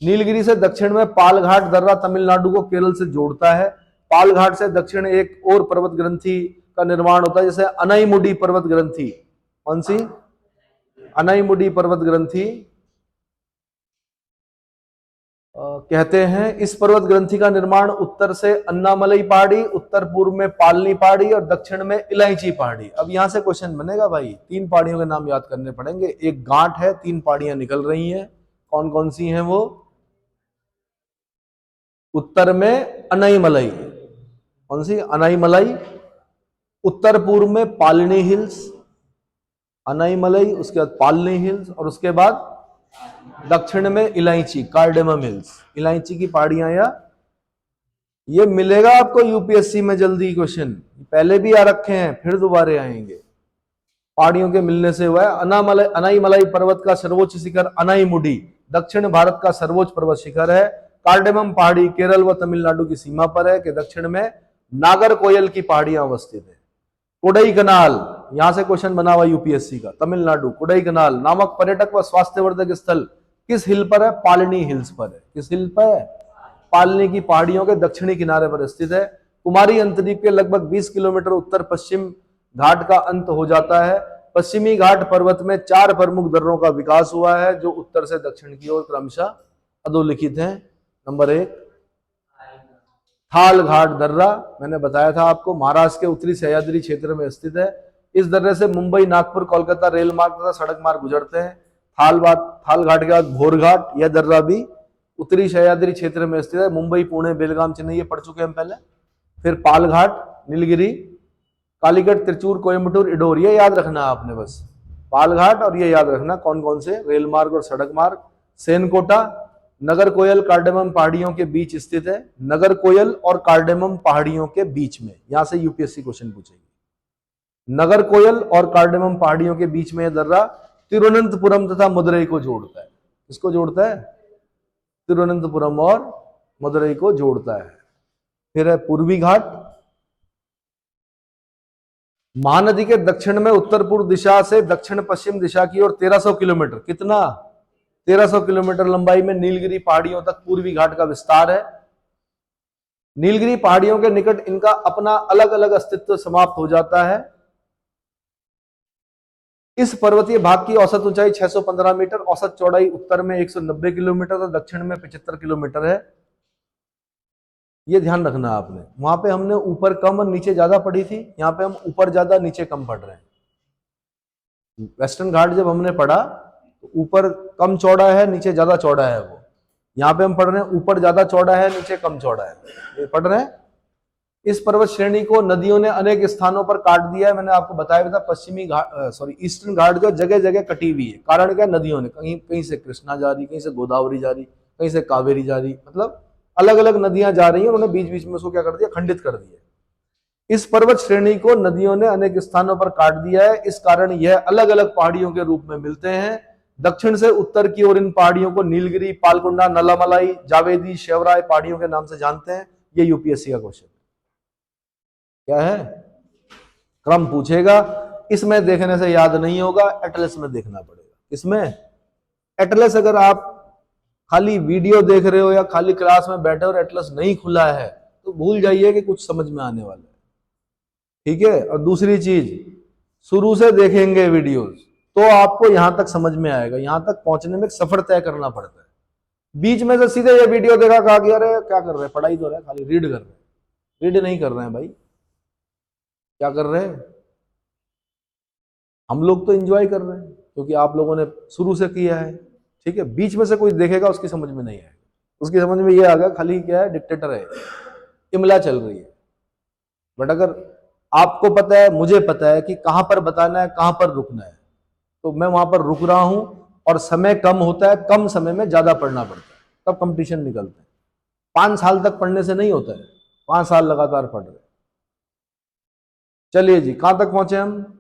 नीलगिरी से दक्षिण में पालघाट दर्रा तमिलनाडु को केरल से जोड़ता है। पालघाट से दक्षिण एक और पर्वत ग्रंथि का निर्माण होता है, जैसे अनाईमुडी पर्वत ग्रंथि। कौन सी? अनाईमुडी पर्वत ग्रंथि कहते हैं। इस पर्वत ग्रंथि का निर्माण उत्तर से अन्नामलई पहाड़ी, उत्तर पूर्व में पालनी पहाड़ी और दक्षिण में इलायची पहाड़ी। अब यहां से क्वेश्चन बनेगा भाई, तीन पहाड़ियों के नाम याद करने पड़ेंगे। एक गांठ है, तीन पहाड़ियां निकल रही हैं, कौन कौन सी हैं वो? उत्तर में अनाईमलई, कौन सी? अनाईमलई। उत्तर पूर्व में पालनी हिल्स, अनाईमलई, उसके बाद पालनी हिल्स, और उसके बाद दक्षिण में इलायची, कार्डेमम हिल्स। इलायची की पहाड़ियां, या ये मिलेगा आपको यूपीएससी में जल्दी क्वेश्चन, पहले भी आ रखे हैं फिर दोबारा आएंगे। पहाड़ियों के मिलने से हुआ है। अनाईमलाई पर्वत का सर्वोच्च शिखर अनाईमुडी दक्षिण भारत का सर्वोच्च पर्वत शिखर है। कार्डेमम पहाड़ी केरल व तमिलनाडु की सीमा पर है कि दक्षिण में नागरकोयल की पहाड़ियां अवस्थित है। कोडई कनाल, यहां से क्वेश्चन बना हुआ यूपीएससी का, तमिलनाडु। कोडई कनाल नामक पर्यटक व स्वास्थ्यवर्धक स्थल किस हिल पर है? पालनी हिल्स पर है। किस हिल पर है? पालनी की पहाड़ियों के दक्षिणी किनारे पर स्थित है। कुमारी अंतरीप के लगभग 20 किलोमीटर उत्तर पश्चिम घाट का अंत हो जाता है। पश्चिमी घाट पर्वत में 4 प्रमुख दर्रों का विकास हुआ है, जो उत्तर से दक्षिण की ओर क्रमशः अधोलिखित हैं। नंबर 1 थाल घाट दर्रा, मैंने बताया था आपको, महाराष्ट्र के उत्तरी सह्याद्री क्षेत्र में स्थित है। इस दर्रे से मुंबई, नागपुर, कोलकाता रेल मार्ग तथा सड़क मार्ग गुजरते हैं। थाल घाट के बाद भोर घाट, यह दर्रा भी उत्तरी सह्याद्री क्षेत्र में स्थित है। मुंबई, पुणे, बेलगाम, चेन्नई, ये पढ़ चुके हैं पहले। फिर पाल घाट, नीलगिरी, कालीकट, त्रिचूर, कोयम्बटूर, इडोर, ये याद रखना आपने बस, पाल घाट, और ये याद रखना कौन कौन से रेल मार्ग और सड़क मार्ग। सेनकोटा, नगर कोयल कार्डेमम पहाड़ियों के बीच स्थित है। नगर कोयल और कार्डेमम पहाड़ियों के बीच में, यहां से यूपीएससी क्वेश्चन पूछेगी। नगर कोयल और कार्डेमम पहाड़ियों के बीच में दर्रा तिरुवनंतपुरम तथा मदुरई को जोड़ता है। किसको जोड़ता है? तिरुवनंतपुरम और मदुरई को जोड़ता है। फिर है पूर्वी घाट, महानदी के दक्षिण में उत्तर पूर्व दिशा से दक्षिण पश्चिम दिशा की ओर 1300 किलोमीटर, कितना? 1300 किलोमीटर लंबाई में नीलगिरी पहाड़ियों तक पूर्वी घाट का विस्तार है। नीलगिरी पहाड़ियों के निकट इनका अपना अलग अलग अस्तित्व समाप्त हो जाता है। इस पर्वतीय भाग की औसत ऊंचाई 615 मीटर, औसत चौड़ाई उत्तर में 190 किलोमीटर तो दक्षिण में 75 किलोमीटर है। ये ध्यान रखना आपने, वहां पे हमने ऊपर कम और नीचे ज्यादा पढ़ी थी, यहाँ पे हम ऊपर ज्यादा नीचे कम पढ़ रहे हैं। वेस्टर्न घाट जब हमने पढ़ा तो ऊपर कम चौड़ा है, नीचे ज्यादा चौड़ा है वो। यहाँ पे हम पढ़ रहे हैं ऊपर ज्यादा चौड़ा है, नीचे कम चौड़ा है, ये पढ़ रहे हैं। इस पर्वत श्रेणी को नदियों ने अनेक स्थानों पर काट दिया है। मैंने आपको बताया था पश्चिमी घाट ईस्टर्न घाट जो जगह जगह कटी हुई है। कारण क्या? नदियों ने, कहीं कहीं से कृष्णा जा रही, कहीं से गोदावरी जा रही, कहीं से कावेरी जा रही, मतलब अलग अलग नदियां जा रही हैं, उन्होंने बीच बीच में उसको क्या कर दिया? खंडित कर दिया। इस पर्वत श्रेणी को नदियों ने अनेक स्थानों पर काट दिया है, इस कारण यह अलग अलग पहाड़ियों के रूप में मिलते हैं। दक्षिण से उत्तर की ओर इन पहाड़ियों को नीलगिरी, पालकुंडा, नल्लामलाई, जावेदी, शेवराय पहाड़ियों के नाम से जानते हैं। ये यूपीएससी का क्वेश्चन क्या है, क्रम पूछेगा। इसमें देखने से याद नहीं होगा, एटलस में देखना पड़ेगा। इसमें एटलस अगर आप खाली वीडियो देख रहे हो या खाली क्लास में बैठे और एटलस नहीं खुला है तो भूल जाइए कि कुछ समझ में आने वाला है, ठीक है। और दूसरी चीज, शुरू से देखेंगे वीडियोस तो आपको यहां तक समझ में आएगा। यहां तक पहुंचने में एक सफर तय करना पड़ता है। बीच में से सीधे ये वीडियो देखा, कहा कि अरे क्या कर रहे हैं, पढ़ाई तो रहे, खाली रीड कर रहे हैं। रीड नहीं कर रहे हैं भाई, क्या कर रहे हैं, हम लोग तो एंजॉय कर रहे हैं क्योंकि आप लोगों ने शुरू से किया है, ठीक है। बीच में से कोई देखेगा उसकी समझ में नहीं आएगा, उसकी समझ में ये आ गया खाली क्या है, डिक्टेटर है, इमला चल रही है। बट अगर आपको पता है, मुझे पता है कि कहां पर बताना है, कहां पर रुकना है, तो मैं वहां पर रुक रहा हूं। और समय कम होता है, कम समय में ज्यादा पढ़ना पड़ता है, तब कंपटीशन निकलता है। 5 साल तक पढ़ने से नहीं होता है, 5 साल लगातार पढ़ रहे। चलिए जी, कहां तक पहुंचे हम।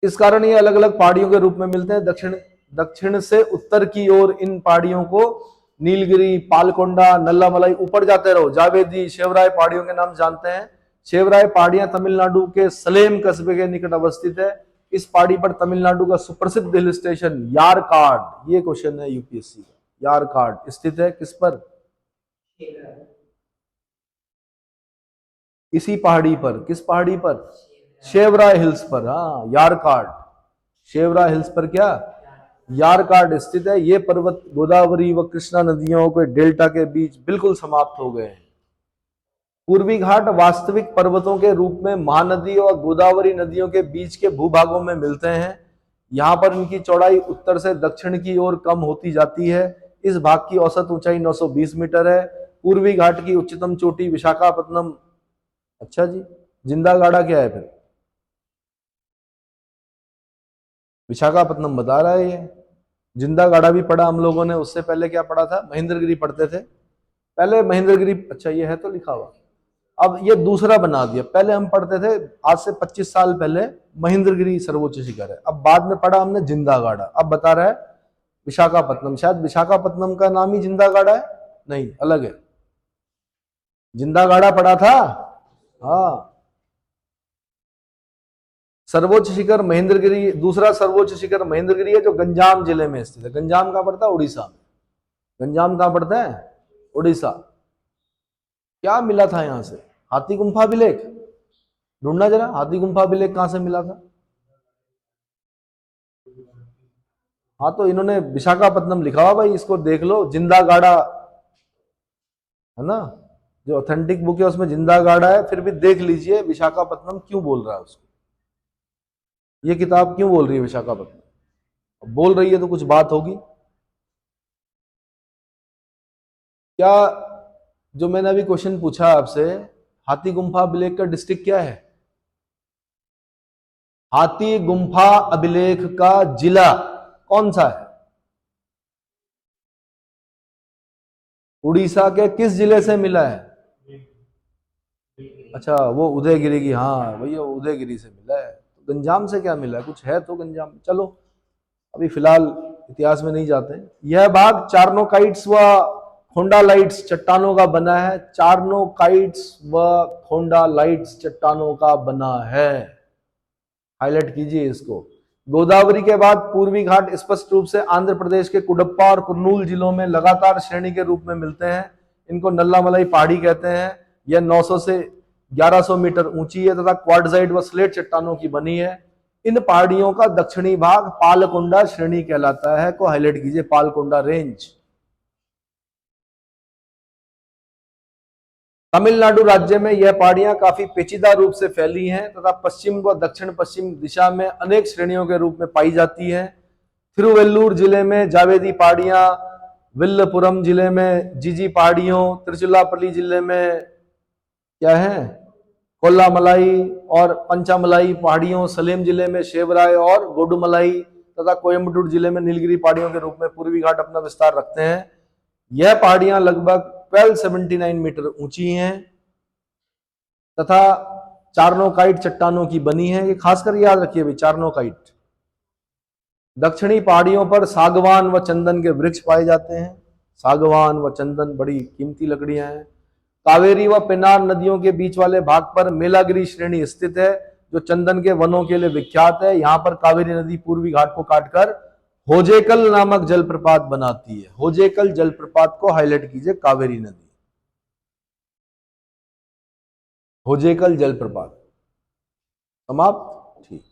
इस कारण ये अलग अलग पहाड़ियों के रूप में मिलते हैं। दक्षिण से उत्तर की ओर इन पहाड़ियों को नीलगिरी, पालकोंडा, नल्लामलाई, ऊपर जाते रहो, जावेदी, शेवराय पहाड़ियों के नाम जानते हैं। शेवराय पहाड़ियां तमिलनाडु के सलेम कस्बे के निकट अवस्थित है। इस पहाड़ी पर तमिलनाडु का सुप्रसिद्ध हिल स्टेशन यारकाड, ये क्वेश्चन है यूपीएससी का, यारकाड स्थित है किस पर, इसी पहाड़ी पर। किस पहाड़ी पर, शेवराय हिल्स पर। हाँ, यारकाड, शेवराय हिल्स पर क्या, यारकाड स्थित है। ये पर्वत गोदावरी व कृष्णा नदियों के डेल्टा के बीच बिल्कुल समाप्त हो गए हैं। पूर्वी घाट वास्तविक पर्वतों के रूप में महानदी और गोदावरी नदियों के बीच के भूभागों में मिलते हैं। यहां पर इनकी चौड़ाई उत्तर से दक्षिण की ओर कम होती जाती है। इस भाग की औसत ऊंचाई 920 मीटर है। पूर्वी घाट की उच्चतम चोटी विशाखापत्तनम। अच्छा जी, जिंदा गाड़ा क्या है फिर, विशाखापत्तनम बता रहा है ये। जिंदा गाड़ा भी पढ़ा हम लोगों ने, उससे पहले क्या पढ़ा था, महेंद्रगिरी पढ़ते थे पहले, महेंद्रगिरी। अच्छा ये है तो लिखा हुआ, अब ये दूसरा बना दिया। पहले हम पढ़ते थे, आज से 25 साल पहले, महेंद्रगिरी सर्वोच्च शिखर है। अब बाद में पढ़ा हमने जिंदा गाड़ा, अब बता रहा है विशाखापत्तनम। शायद विशाखापत्तनम का नाम ही जिंदा गाड़ा है, नहीं अलग है। जिंदा गाड़ा पढ़ा था, हाँ। सर्वोच्च शिखर महेंद्रगिरी, दूसरा सर्वोच्च शिखर महेंद्रगिरी है जो गंजाम जिले में स्थित है। गंजाम कहां पड़ता है, उड़ीसा में। गंजाम कहां पड़ता है, उड़ीसा। क्या मिला था यहां से, हाथी गुम्फा अभिलेख, ढूंढना जरा, हाथी गुम्फा अभिलेख कहां से मिला था। हाँ तो इन्होंने विशाखापत्तनम लिखा हुआ भाई, इसको देख लो, जिंदा गाड़ा है ना, जो ऑथेंटिक बुक है उसमें जिंदा गाड़ा है। फिर भी देख लीजिए विशाखापत्तनम क्यों बोल रहा है उसको, ये किताब क्यों बोल रही है विशाखापत्तनम। बोल रही है तो कुछ बात होगी। क्या जो मैंने अभी क्वेश्चन पूछा आपसे, हाथी गुम्फा अभिलेख का डिस्ट्रिक्ट क्या है, हाथी गुम्फा अभिलेख का जिला कौन सा है, उड़ीसा के किस जिले से मिला है। अच्छा वो उदयगिरी की, हाँ भैया उदयगिरी से मिला है। तो गंजाम से क्या मिला है, कुछ है तो गंजाम। चलो अभी फिलहाल इतिहास में नहीं जाते। यह भाग चार्नोकाइट्स व खोंडालाइट्स चट्टानों का बना है। चार्नोकाइट्स व खोंडालाइट्स चट्टानों का बना है, हाईलाइट कीजिए इसको। गोदावरी के बाद पूर्वी घाट स्पष्ट रूप से आंध्र प्रदेश के कुडप्पा और कुर्नूल जिलों में लगातार श्रेणी के रूप में मिलते हैं। इनको नल्लामलाई पहाड़ी कहते हैं। यह 900 से 1100 मीटर ऊंची है तथा क्वार्टजाइट व स्लेट चट्टानों की बनी है। इन पहाड़ियों का दक्षिणी भाग पालकोंडा श्रेणी कहलाता है, को हाईलाइट कीजिए, पालकोंडा रेंज। तमिलनाडु राज्य में यह पहाड़ियां काफी पेचीदा रूप से फैली हैं तथा पश्चिम व दक्षिण पश्चिम दिशा में अनेक श्रेणियों के रूप में पाई जाती हैं। थिरुवेल्लूर जिले में जावेदी पहाड़ियां, विल्लपुरम जिले में जीजी पहाड़ियों, तिरुचिरापल्ली जिले में क्या है, कोल्लामलाई और पंचामलाई पहाड़ियों, सलेम जिले में शेवराय और गोडुमलाई तथा कोयम्बटूर जिले में नीलगिरी पहाड़ियों के रूप में पूर्वी घाट अपना विस्तार रखते हैं। यह पहाड़ियां लगभग 1279 मीटर ऊंची हैं। तथा चार्नोकाइट चट्टानों की बनी है। ये खासकर याद रखिए भाई, चार्नोकाइट। दक्षिणी पहाड़ियों पर सागवान व चंदन के वृक्ष पाए जाते हैं। सागवान व चंदन बड़ी कीमती लकड़ियां हैं। कावेरी व पेन्नार नदियों के बीच वाले भाग पर मेलागिरी श्रेणी स्थित है, जो चंदन के वनों के लिए विख्यात है। यहां पर कावेरी नदी पूर्वी घाट को काटकर होजेकल नामक जलप्रपात बनाती है। होजेकल जलप्रपात को हाईलाइट कीजिए, कावेरी नदी, होजेकल जलप्रपात। समाप्त। ठीक।